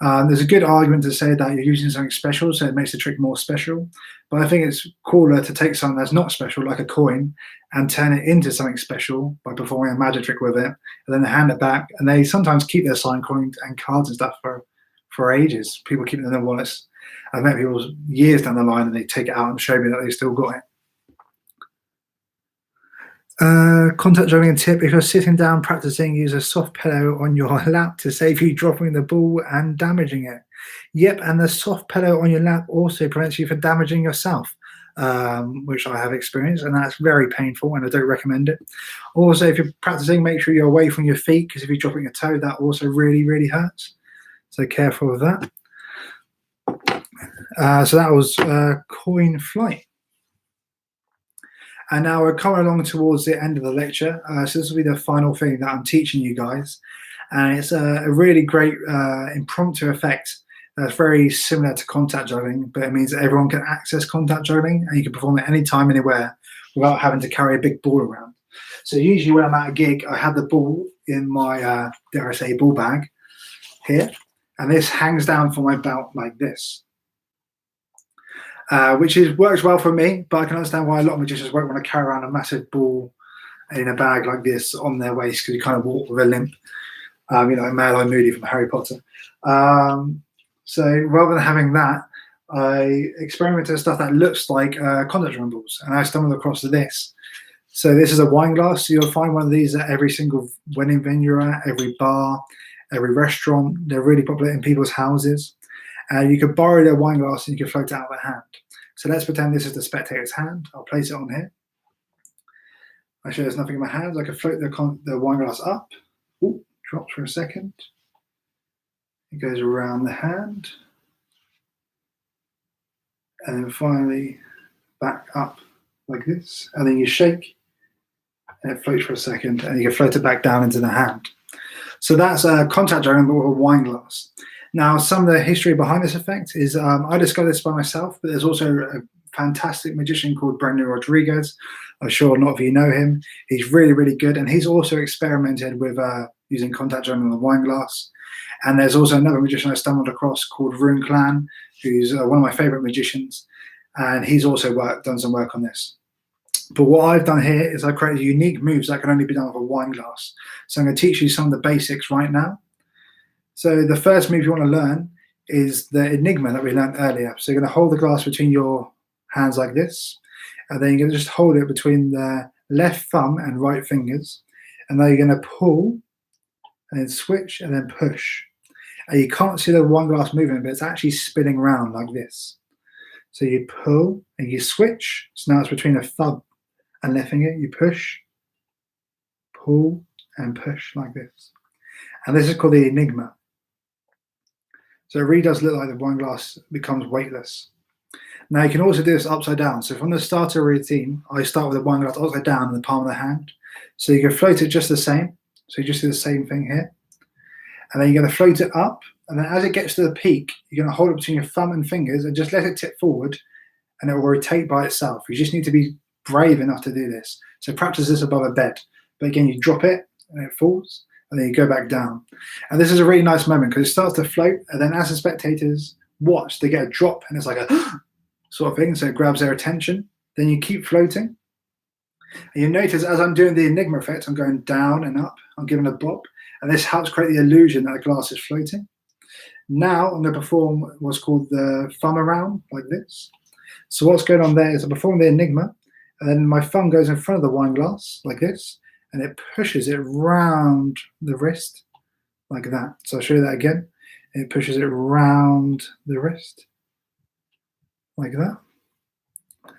There's a good argument to say that you're using something special, so it makes the trick more special. But I think it's cooler to take something that's not special, like a coin, and turn it into something special by performing a magic trick with it, and then they hand it back. And they sometimes keep their signed coins and cards and stuff for ages. People keep them in their wallets. I've met people years down the line, and they take it out and show me that they still got it. Contact jogging tip: if you're sitting down practicing, use a soft pillow on your lap to save you dropping the ball and damaging it. Yep, and the soft pillow on your lap also prevents you from damaging yourself, which I have experienced, and that's very painful, and I don't recommend it. Also, if you're practicing, make sure you're away from your feet, because if you're dropping a toe, that also really, really hurts. So careful with that. So that was coin flight. And now we're coming along towards the end of the lecture. So this will be the final thing that I'm teaching you guys. And it's a really great impromptu effect that's very similar to contact juggling, but it means that everyone can access contact juggling and you can perform it anytime, anywhere without having to carry a big ball around. So usually when I'm at a gig, I have the ball in my, dare I say, ball bag here. And this hangs down from my belt like this. Which works well for me, but I can understand why a lot of magicians won't want to carry around a massive ball in a bag like this on their waist because you kind of walk with a limp, like Male-Eye Moody from Harry Potter. So rather than having that, I experimented with stuff that looks like contact drum balls, and I stumbled across this. So this is a wine glass. So you'll find one of these at every single wedding venue you're at, every bar, every restaurant. They're really popular in people's houses. You could borrow their wine glass and you can float it out of their hand. So let's pretend this is the spectator's hand. I'll place it on here. Actually, there's nothing in my hands. I can float the wine glass up. Ooh, drops for a second. It goes around the hand. And then finally back up like this. And then you shake and it floats for a second and you can float it back down into the hand. So that's a contact juggling but with a wine glass. Now, some of the history behind this effect is I discovered this by myself, but there's also a fantastic magician called Brendan Rodriguez. I'm sure a lot of you know him. He's really, really good. And he's also experimented with using contact juggling on the wine glass. And there's also another magician I stumbled across called Rune Clan, who's one of my favorite magicians. And he's also done some work on this. But what I've done here is I created unique moves that can only be done with a wine glass. So I'm going to teach you some of the basics right now. So the first move you want to learn is the enigma that we learned earlier. So you're going to hold the glass between your hands like this, and then you're going to just hold it between the left thumb and right fingers, and then you're going to pull, and then switch, and then push. And you can't see the wine glass moving, but it's actually spinning around like this. So you pull, and you switch. So now it's between the thumb and left finger. You push, pull, and push like this. And this is called the enigma. So it really does look like the wine glass becomes weightless. Now you can also do this upside down. So from the starter routine, I start with the wine glass upside down in the palm of the hand. So you can float it just the same. So you just do the same thing here. And then you're going to float it up. And then as it gets to the peak, you're going to hold it between your thumb and fingers and just let it tip forward and it will rotate by itself. You just need to be brave enough to do this. So practice this above a bed. But again, you drop it and it falls. And then you go back down. And this is a really nice moment because it starts to float, and then as the spectators watch, they get a drop, and it's like a sort of thing, so it grabs their attention. Then you keep floating. And you notice as I'm doing the enigma effect, I'm going down and up, I'm giving a bob, and this helps create the illusion that the glass is floating. Now I'm going to perform what's called the thumb around, like this. So what's going on there is I perform the enigma, and then my thumb goes in front of the wine glass, like this, and it pushes it round the wrist like that. So I'll show you that again. It pushes it round the wrist like that.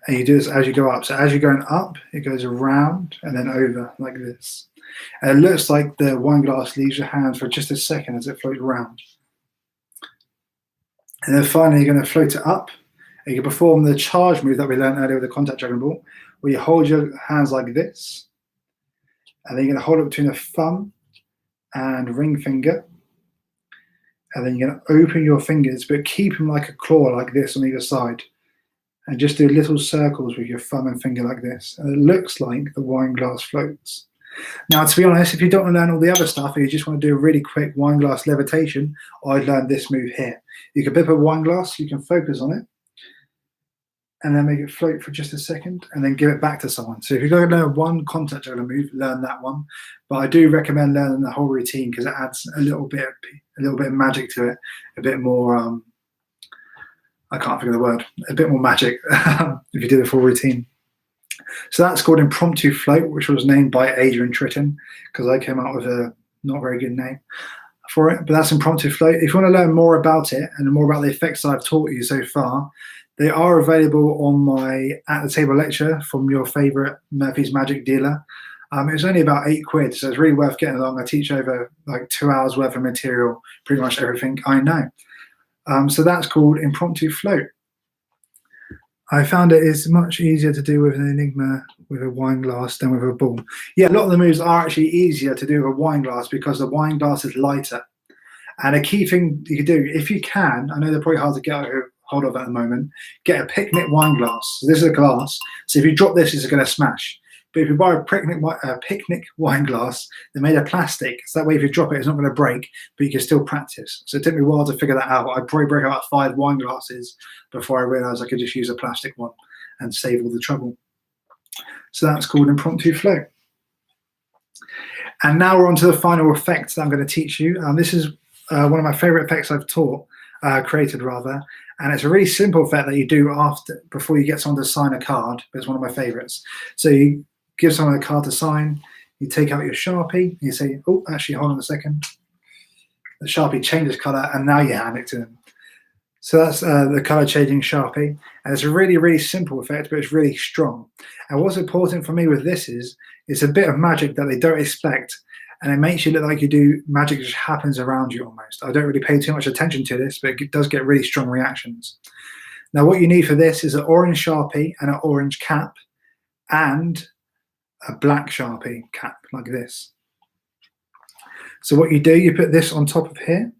And you do this as you go up. So as you're going up, it goes around and then over like this. And it looks like the wine glass leaves your hand for just a second as it floats around. And then finally, you're going to float it up. And you can perform the charge move that we learned earlier with the contact juggling ball, where you hold your hands like this. And then you're going to hold it between the thumb and ring finger. And then you're going to open your fingers, but keep them like a claw like this on either side. And just do little circles with your thumb and finger like this. And it looks like the wine glass floats. Now, to be honest, if you don't want to learn all the other stuff, or you just want to do a really quick wine glass levitation, I'd learn this move here. You can pip a wine glass, you can focus on it, and then make it float for just a second, and then give it back to someone. So if you're going to learn one contact juggling move, learn that one. But I do recommend learning the whole routine because it adds a little bit of magic to it, a bit more. I can't think of the word. A bit more magic if you do the full routine. So that's called impromptu float, which was named by Adrian Tritton because I came out with a not very good name for it. But that's impromptu float. If you want to learn more about it and more about the effects I've taught you so far, they are available on my At the Table lecture from your favorite Murphy's Magic dealer. It was only about £8, so it's really worth getting along. I teach over like 2 hours worth of material, pretty much everything I know. So that's called impromptu float. I found it is much easier to do with an Enigma with a wine glass than with a ball. Yeah, a lot of the moves are actually easier to do with a wine glass because the wine glass is lighter. And a key thing you could do, if you can, I know they're probably hard to get hold of at the moment, get a picnic wine glass. So this is a glass. So if you drop this, it's going to smash. But if you buy a picnic wine glass, they're made of plastic. So that way, if you drop it, it's not going to break, but you can still practice. So it took me a while to figure that out. I'd probably break about 5 wine glasses before I realized I could just use a plastic one and save all the trouble. So that's called impromptu flow. And now we're on to the final effect that I'm going to teach you. This is one of my favorite effects I've created rather. And it's a really simple effect that you do before you get someone to sign a card, but it's one of my favorites. So you give someone a card to sign, you take out your Sharpie, you say, oh, actually, hold on a second. The Sharpie changes color, and now you hand it to them. So that's the color changing Sharpie. And it's a really, really simple effect, but it's really strong. And what's important for me with this is it's a bit of magic that they don't expect. And it makes you look like you do magic just happens around you almost. I don't really pay too much attention to this, but it does get really strong reactions. Now, what you need for this is an orange Sharpie and an orange cap and a black Sharpie cap like this. So what you do, you put this on top of here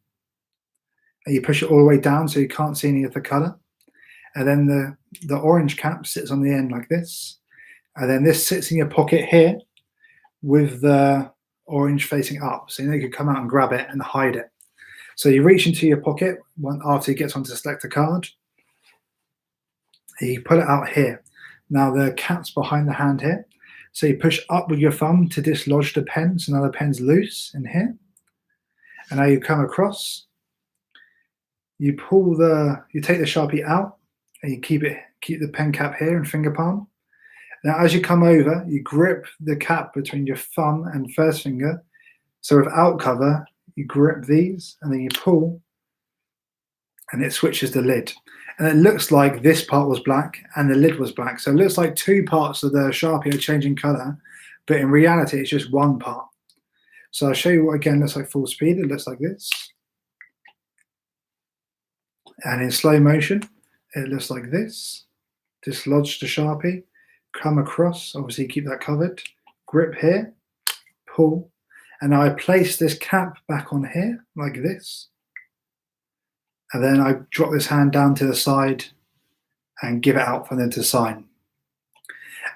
and you push it all the way down so you can't see any of the color. And then the orange cap sits on the end like this. And then this sits in your pocket here with the orange facing up. So you can come out and grab it and hide it. So you reach into your pocket after you get on to select a card. You pull it out here. Now the cap's behind the hand here. So you push up with your thumb to dislodge the pen. So now the pen's loose in here. And now you come across. You take the Sharpie out and you keep the pen cap here and finger palm. Now as you come over, you grip the cap between your thumb and first finger. So without cover, you grip these and then you pull and it switches the lid. And it looks like this part was black and the lid was black. So it looks like 2 parts of the Sharpie are changing color, but in reality, it's just 1 part. So I'll show you what again looks like full speed. It looks like this. And in slow motion, it looks like this. Dislodge the Sharpie, come across, obviously keep that covered, grip here, pull, and now I place this cap back on here like this. And then I drop this hand down to the side and give it out for them to sign.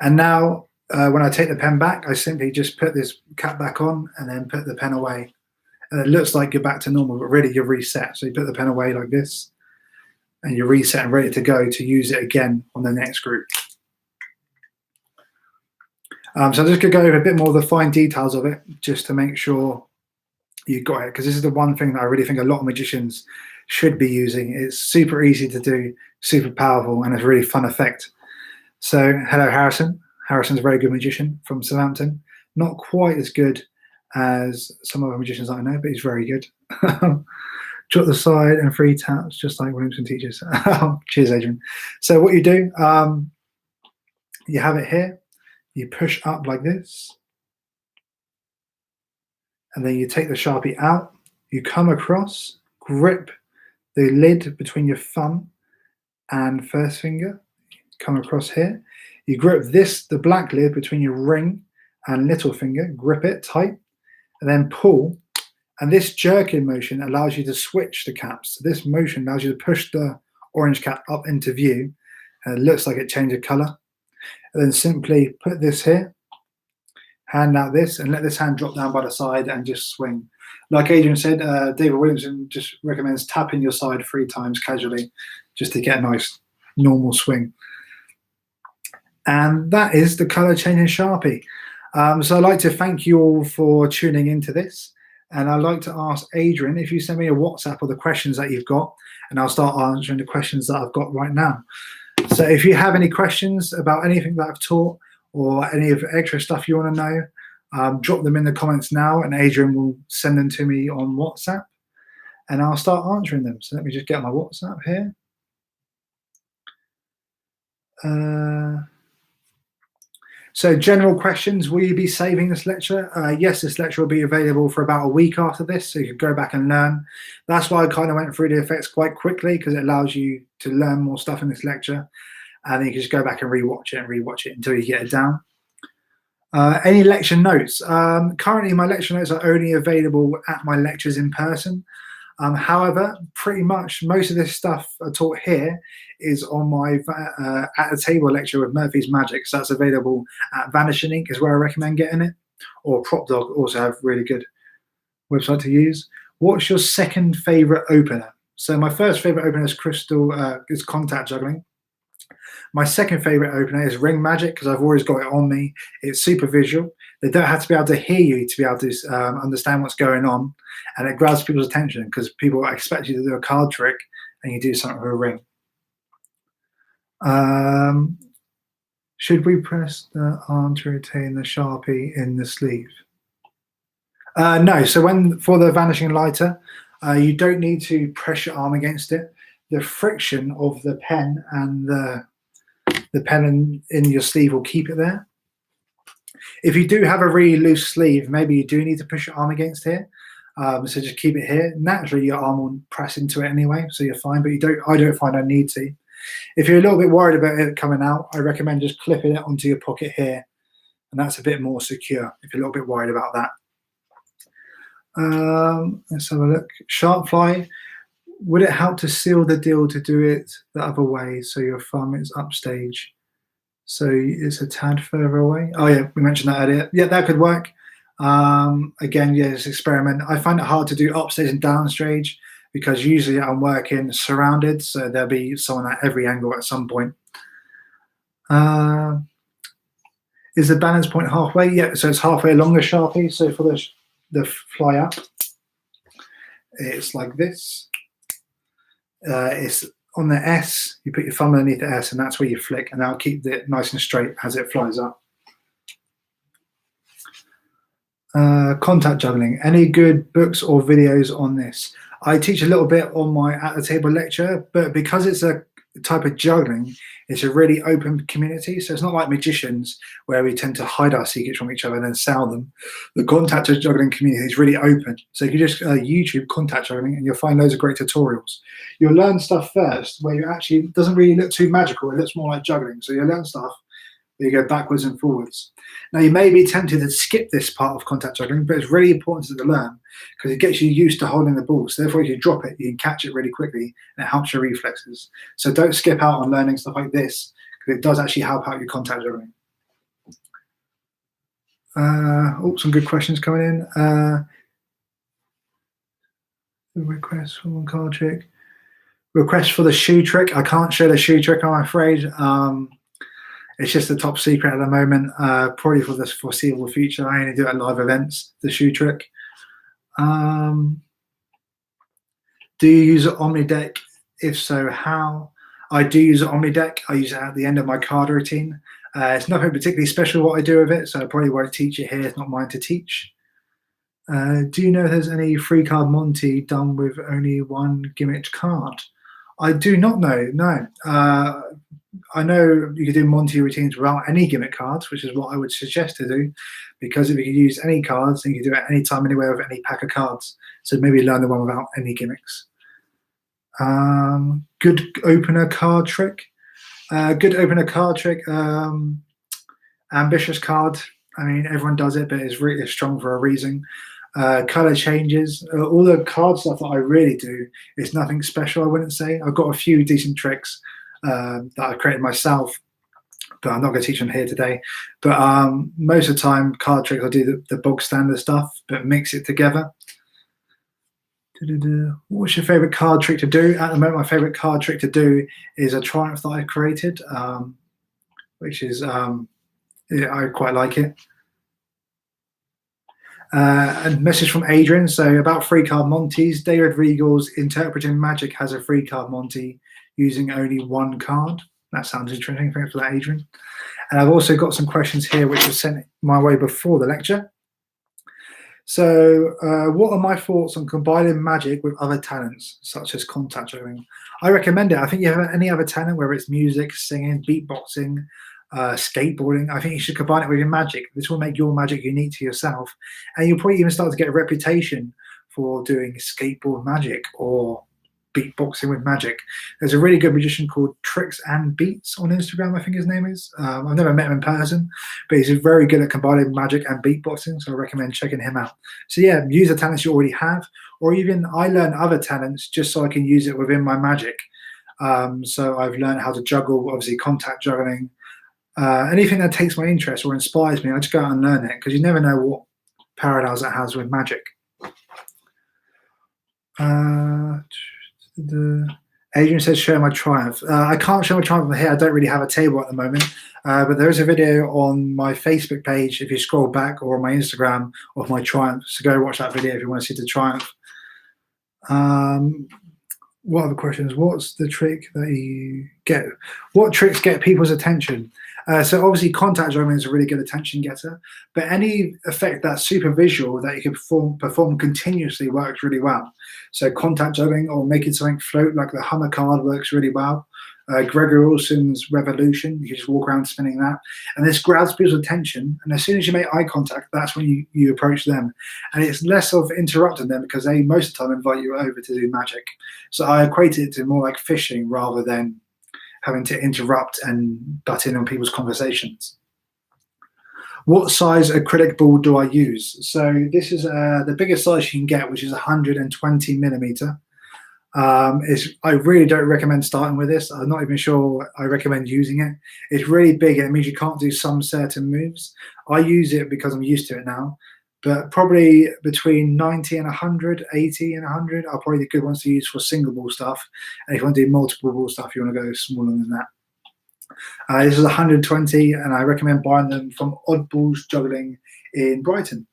And now when I take the pen back, I simply just put this cap back on and then put the pen away. And it looks like you're back to normal, but really you're reset. So you put the pen away like this and you're reset and ready to go to use it again on the next group. So I'm just going to go over a bit more of the fine details of it just to make sure you got it, because this is the one thing that I really think a lot of magicians should be using. It's super easy to do, super powerful, and it's a really fun effect. So hello, Harrison. Harrison's a very good magician from Southampton. Not quite as good as some other magicians that I know, but he's very good. Drop the side and 3 taps, just like Williamson teaches. Cheers, Adrian. So what you do, you have it here. You push up like this. And then you take the Sharpie out. You come across, grip the lid between your thumb and first finger. Come across here. You grip the black lid between your ring and little finger. Grip it tight. And then pull. And this jerking motion allows you to switch the caps. So this motion allows you to push the orange cap up into view. And it looks like it changes color. And then simply put this here, hand out this, and let this hand drop down by the side and just swing. Like Adrian said, David Williamson just recommends tapping your side 3 times casually just to get a nice normal swing. And that is the color changing Sharpie. So I'd like to thank you all for tuning into this. And I'd like to ask Adrian if you send me a WhatsApp of the questions that you've got, and I'll start answering the questions that I've got right now. So if you have any questions about anything that I've taught or any of the extra stuff you want to know, drop them in the comments now and Adrian will send them to me on WhatsApp and I'll start answering them. So let me just get my WhatsApp here. So general questions, will you be saving this lecture? Yes, this lecture will be available for about a week after this, so you can go back and learn. That's why I kind of went through the effects quite quickly, because it allows you to learn more stuff in this lecture. and then you can just go back and rewatch it until you get it down. Any lecture notes? Currently, my lecture notes are only available at my lectures in person. However, pretty much most of this stuff I taught here is on my at the table lecture with Murphy's Magic. So that's available at Vanishing Ink is where I recommend getting it. Or PropDog also have really good website to use. What's your second favorite opener? So my first favorite opener is contact juggling. My second favorite opener is ring magic because I've always got it on me. It's super visual. They don't have to be able to hear you to be able to understand what's going on, and it grabs people's attention because people expect you to do a card trick and you do something with a ring. Should we press the arm to retain the Sharpie in the sleeve? No. So for the vanishing lighter, you don't need to press your arm against it. The friction of the pen and the pen in your sleeve will keep it there. If you do have a really loose sleeve, maybe you do need to push your arm against here. So just keep it here. Naturally, your arm will press into it anyway, so you're fine. But I don't find I need to. If you're a little bit worried about it coming out, I recommend just clipping it onto your pocket here, and that's a bit more secure if you're a little bit worried about that. Let's have a look. Sharp fly. Would it help to seal the deal to do it the other way so your thumb is upstage? So it's a tad further away. Oh yeah, we mentioned that earlier. Yeah, that could work. Again, yeah, it's experiment. I find it hard to do upstage and downstage because usually I'm working surrounded, so there'll be someone at every angle at some point. Is the balance point halfway? Yeah, so it's halfway along the Sharpie. So for the fly up, it's like this. It's on the S, you put your thumb underneath the S, and that's where you flick, and that'll keep it nice and straight as it flies up. Contact juggling. Any good books or videos on this? I teach a little bit on my at the table lecture, but because it's a type of juggling, it's a really open community. So it's not like magicians where we tend to hide our secrets from each other and then sell them. The contact juggling community is really open. So you just YouTube contact juggling and you'll find loads of great tutorials. You'll learn stuff first where you actually, it doesn't really look too magical. It looks more like juggling. So you'll learn stuff where you go backwards and forwards. Now you may be tempted to skip this part of contact juggling, but it's really important to learn because it gets you used to holding the ball. So therefore, if you drop it, you can catch it really quickly and it helps your reflexes. So don't skip out on learning stuff like this because it does actually help out your contact juggling. Some good questions coming in. Request for one card trick. Request for the shoe trick. I can't show the shoe trick, I'm afraid. It's just a top secret at the moment, probably for the foreseeable future. I only do it at live events, the shoe trick. Do you use an Omni deck? If so, how? I do use an Omni deck. I use it at the end of my card routine. It's nothing particularly special what I do with it, so I probably won't teach it here. It's not mine to teach. Do you know if there's any free card Monty done with only one gimmicked card? I do not know, no. I know you could do Monty routines without any gimmick cards, which is what I would suggest to do, because if you could use any cards, then you can do it any time, anywhere with any pack of cards. So maybe learn the one without any gimmicks. Good opener card trick. Good opener card trick. Ambitious card. I mean, everyone does it, but it's really strong for a reason. Color changes. All the card stuff that I really do is nothing special, I wouldn't say. I've got a few decent tricks that I created myself, but I'm not going to teach them here today. But most of the time, card tricks, I do the bog standard stuff, but mix it together. What's your favorite card trick to do? At the moment, my favorite card trick to do is a Triumph that I created, which is, yeah, I quite like it. A message from Adrian. So about free card Monties, David Regal's Interpreting Magic has a free card Monty using only one card. That sounds interesting. Thanks for that, Adrian. And I've also got some questions here which were sent my way before the lecture. So what are my thoughts on combining magic with other talents, such as contact juggling? I recommend it. I think you have any other talent, whether it's music, singing, beatboxing, skateboarding, I think you should combine it with your magic. This will make your magic unique to yourself. And you'll probably even start to get a reputation for doing skateboard magic or beatboxing with magic. There's a really good magician called Tricks and Beats on Instagram, I think his name is. I've never met him in person, but he's very good at combining magic and beatboxing, so I recommend checking him out. So yeah, use the talents you already have, or even I learn other talents just so I can use it within my magic. So I've learned how to juggle, obviously contact juggling, anything that takes my interest or inspires me, I just go out and learn it, because you never know what parallels it has with magic. Adrian says, share my triumph. I can't show my triumph here. I don't really have a table at the moment, but there is a video on my Facebook page if you scroll back, or on my Instagram, of my triumph. So go watch that video if you want to see the triumph. What other questions? What's the trick that you get? What tricks get people's attention? So obviously contact juggling is a really good attention getter, but any effect that's super visual that you can perform continuously works really well. So contact juggling, or making something float like the Hummer card, works really well. Gregory Wilson's Revolution, you can just walk around spinning that, and this grabs people's attention, and as soon as you make eye contact, that's when you approach them, and it's less of interrupting them, because they most of the time invite you over to do magic. So I equate it to more like fishing rather than having to interrupt and butt in on people's conversations. What size acrylic ball do I use? So this is the biggest size you can get, which is 120 millimeter. I really don't recommend starting with this. I'm not even sure I recommend using it. It's really big, and it means you can't do some certain moves. I use it because I'm used to it now, but probably between 90 and 100, 80 and 100 are probably the good ones to use for single ball stuff. And if you want to do multiple ball stuff, you want to go smaller than that. This is 120, and I recommend buying them from Oddballs Juggling in Brighton.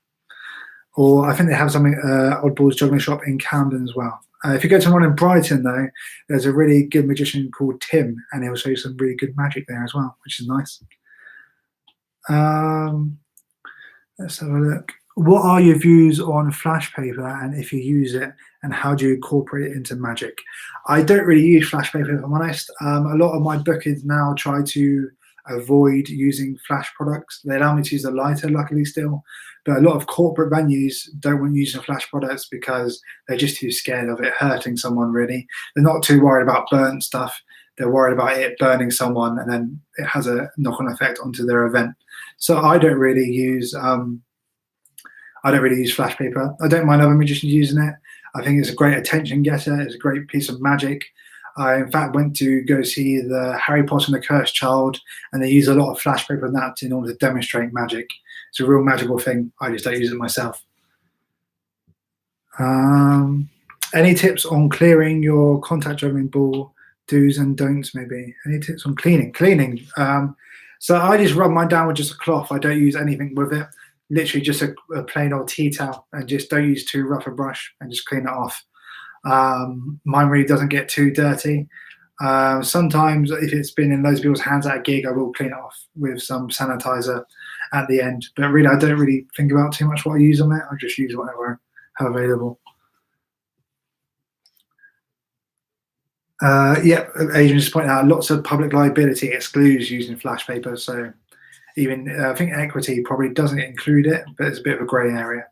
Or I think they have something, Oddballs Juggling shop in Camden as well. If you go to one in Brighton, though, there's a really good magician called Tim, and he'll show you some really good magic there as well, which is nice. Let's have a look. What are your views on flash paper, and if you use it, and how do you incorporate it into magic? I don't really use flash paper, if I'm honest. A lot of my bookings now try to avoid using flash products. They allow me to use a lighter, luckily still, but a lot of corporate venues don't want using flash products because they're just too scared of it hurting someone, really. They're not too worried about burnt stuff. They're worried about it burning someone, and then it has a knock-on effect onto their event. So I don't really use flash paper. I don't mind other magicians using it. I think it's a great attention getter. It's a great piece of magic. I, in fact, went to go see the Harry Potter and the Cursed Child, and they use a lot of flash paper and that in order to demonstrate magic. It's a real magical thing. I just don't use it myself. Any tips on clearing your contact juggling ball? Do's and don'ts, maybe. Any tips on cleaning? So I just rub mine down with just a cloth. I don't use anything with it. Literally just a plain old tea towel, and just don't use too rough a brush, and just clean it off. Mine really doesn't get too dirty. Sometimes if it's been in loads of people's hands at a gig, I will clean it off with some sanitizer at the end. But really, I don't really think about too much what I use on it. I just use whatever I have available. Yeah, Adrian just pointed out lots of public liability excludes using flash paper. So even I think equity probably doesn't include it, but it's a bit of a grey area.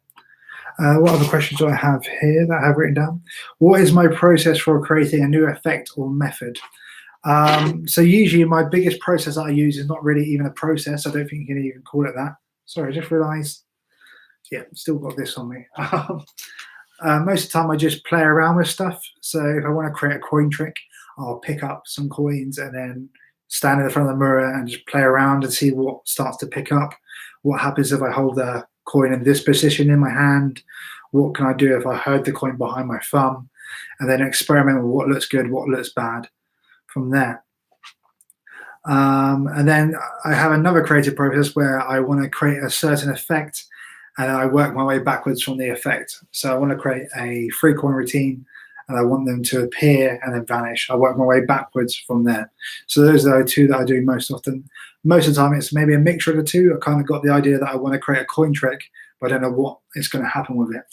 What other questions do I have here that I have written down? What is my process for creating a new effect or method? So usually my biggest process that I use is not really even a process. I don't think you can even call it that. Sorry, I just realised. Yeah, still got this on me. Most of the time I just play around with stuff. So if I want to create a coin trick, I'll pick up some coins and then stand in the front of the mirror and just play around and see what starts to pick up. What happens if I hold the coin in this position in my hand? What can I do if I hold the coin behind my thumb? And then experiment with what looks good, what looks bad from there. And then I have another creative process where I want to create a certain effect, and I work my way backwards from the effect. So I want to create a 3-coin routine, and I want them to appear and then vanish. I work my way backwards from there. So those are the two that I do most often. Most of the time it's maybe a mixture of the two. I kind of got the idea that I want to create a coin trick, but I don't know what is going to happen with it.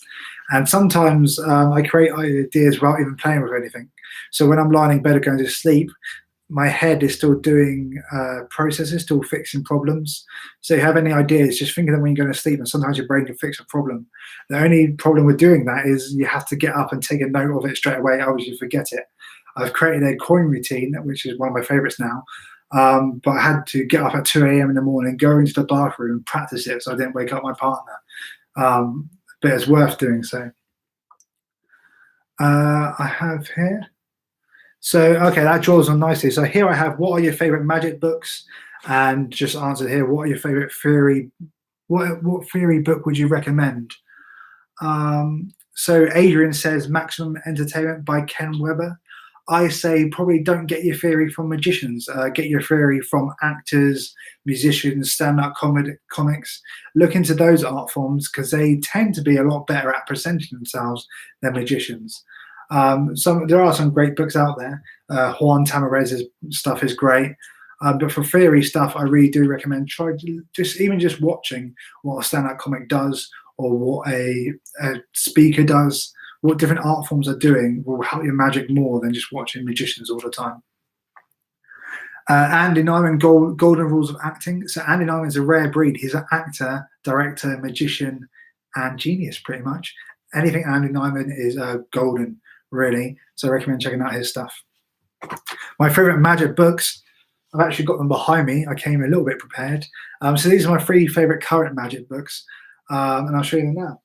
And sometimes I create ideas without even playing with anything. So when I'm lying in bed or going to sleep, my head is still doing processes, still fixing problems. So if you have any ideas, just think of them when you're going to sleep, and sometimes your brain can fix a problem. The only problem with doing that is you have to get up and take a note of it straight away, otherwise you forget it. I've created a coin routine, which is one of my favorites now, but I had to get up at 2 a.m. in the morning, go into the bathroom and practice it so I didn't wake up my partner. But it's worth doing so. I have here. So, okay, that draws on nicely. So here I have, what are your favorite magic books? And just answered here, what are your favorite theory? What theory book would you recommend? So Adrian says Maximum Entertainment by Ken Webber. I say probably don't get your theory from magicians. Get your theory from actors, musicians, stand-up comics. Look into those art forms because they tend to be a lot better at presenting themselves than magicians. There are some great books out there. Juan Tamarez's stuff is great. But for theory stuff, I really do recommend just watching what a stand-up comic does, or what a speaker does. What different art forms are doing will help your magic more than just watching magicians all the time. Andy Nyman, Golden Rules of Acting. So Andy Nyman is a rare breed. He's an actor, director, magician, and genius, pretty much. Anything Andy Nyman is golden, really. So I recommend checking out his stuff. My favorite magic books, I've actually got them behind me. I came a little bit prepared. So these are my 3 favorite current magic books, and I'll show you them now.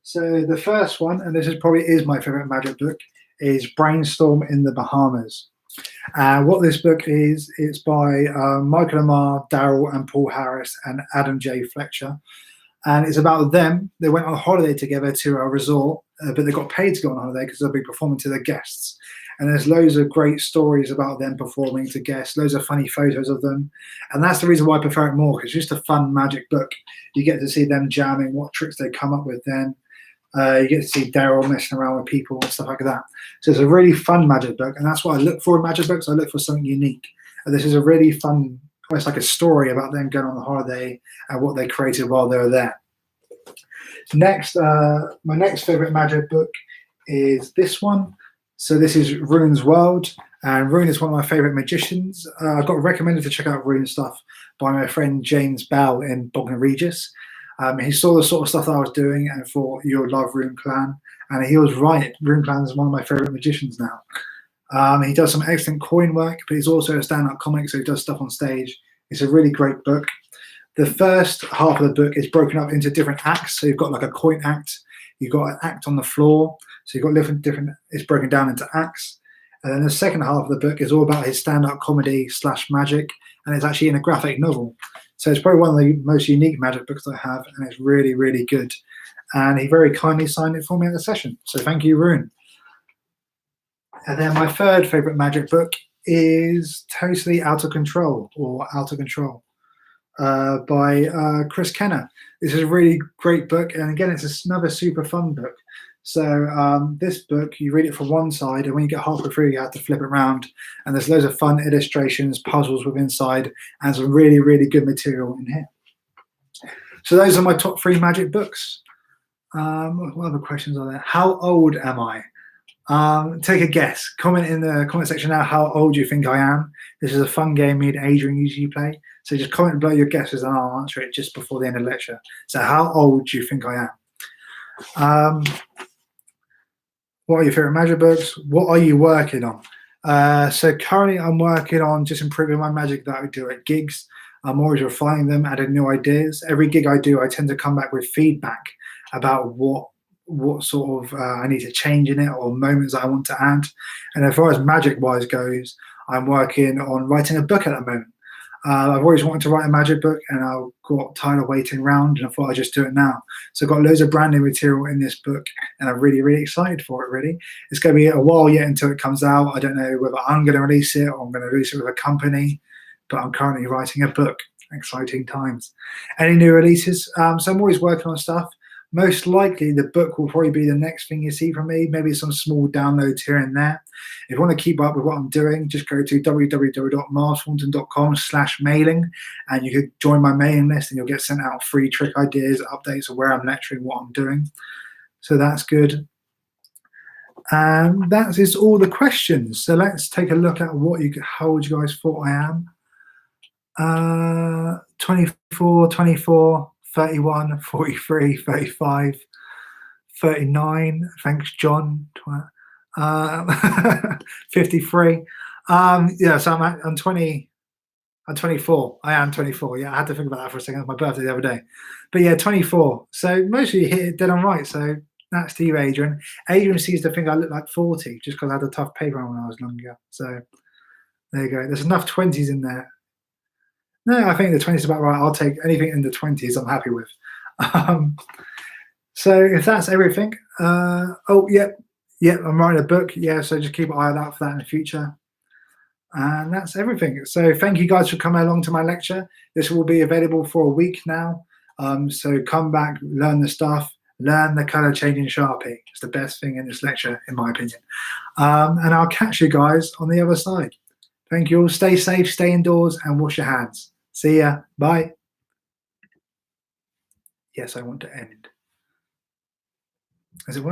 So the first one, and this is my favorite magic book, is Brainstorm in the Bahamas. What this book is, it's by Michael Amar, Daryl and Paul Harris and Adam J. Fletcher. And it's about them. They went on a holiday together to a resort, but they got paid to go on holiday because they'll be performing to their guests. And there's loads of great stories about them performing to guests, loads of funny photos of them. And that's the reason why I prefer it more, because it's just a fun magic book. You get to see them jamming, what tricks they come up with then. You get to see Daryl messing around with people and stuff like that. So it's a really fun magic book, and that's what I look for in magic books. I look for something unique. And this is a really fun, almost like a story about them going on the holiday and what they created while they were there. Next, my next favorite magic book is this one. So this is Rune's World, and Rune is one of my favorite magicians. I got recommended to check out Rune stuff by my friend James Bell in Bognor Regis. He saw the sort of stuff that I was doing and thought, you'll love Rune Clan. And he was right. Rune Clan is one of my favorite magicians now. He does some excellent coin work, but he's also a stand-up comic, so he does stuff on stage. It's a really great book. The first half of the book is broken up into different acts. So you've got like a coin act, you've got an act on the floor. So you've got different, it's broken down into acts. And then the second half of the book is all about his stand-up comedy / magic, and it's actually in a graphic novel. So it's probably one of the most unique magic books I have, and it's really, really good. And he very kindly signed it for me at the session. So thank you, Rune. And then my third favorite magic book is Totally Out of Control, or Out of Control, by Chris Kenner. This is a really great book, and again, it's another super fun book. So this book, you read it from one side, and when you get halfway through, you have to flip it around. And there's loads of fun illustrations, puzzles within inside, and some really, really good material in here. So those are my top 3 magic books. What other questions are there? How old am I? Take a guess. Comment in the comment section now how old you think I am. This is a fun game me and Adrian usually play. So just comment below your guesses, and I'll answer it just before the end of the lecture. So how old do you think I am? What are your favorite magic books? What are you working on? So currently I'm working on just improving my magic that I do at gigs. I'm always refining them, adding new ideas. Every gig I do, I tend to come back with feedback about what sort of I need to change in it, or moments that I want to add. And as far as magic wise goes, I'm working on writing a book at the moment. I've always wanted to write a magic book, and I got tired of waiting around, and I thought I'd just do it now. So I've got loads of brand new material in this book, and I'm really, really excited for it, really. It's going to be a while yet until it comes out. I don't know whether I'm going to release it or I'm going to release it with a company, but I'm currently writing a book. Exciting times. Any new releases? So I'm always working on stuff. Most likely the book will probably be the next thing you see from me, maybe some small downloads here and there. If you want to keep up with what I'm doing, just go to www.mylesthornton.com/mailing, and you could join my mailing list, and you'll get sent out free trick ideas, updates of where I'm lecturing, what I'm doing. So that's good. And that is all the questions. So let's take a look at how old you guys thought I am. 24, 24, 31, 43, 35, 39. Thanks, John. 53. Yeah, so I'm 20. I'm 24. I am 24. Yeah, I had to think about that for a second. It was my birthday the other day. But yeah, 24. So most of you hit it dead on right. So that's to you, Adrian. Adrian seems to think I look like 40 just because I had a tough paper when I was younger. So there you go. There's enough 20s in there. No, I think the 20s is about right. I'll take anything in the 20s I'm happy with. So if that's everything, oh, yep, I'm writing a book. Yeah, so just keep an eye out for that in the future. And that's everything. So thank you guys for coming along to my lecture. This will be available for a week now. So come back, learn the stuff, learn the color changing Sharpie. It's the best thing in this lecture, in my opinion. And I'll catch you guys on the other side. Thank you all. Stay safe, stay indoors, and wash your hands. See ya. Bye. Yes, I want to end. Does it work?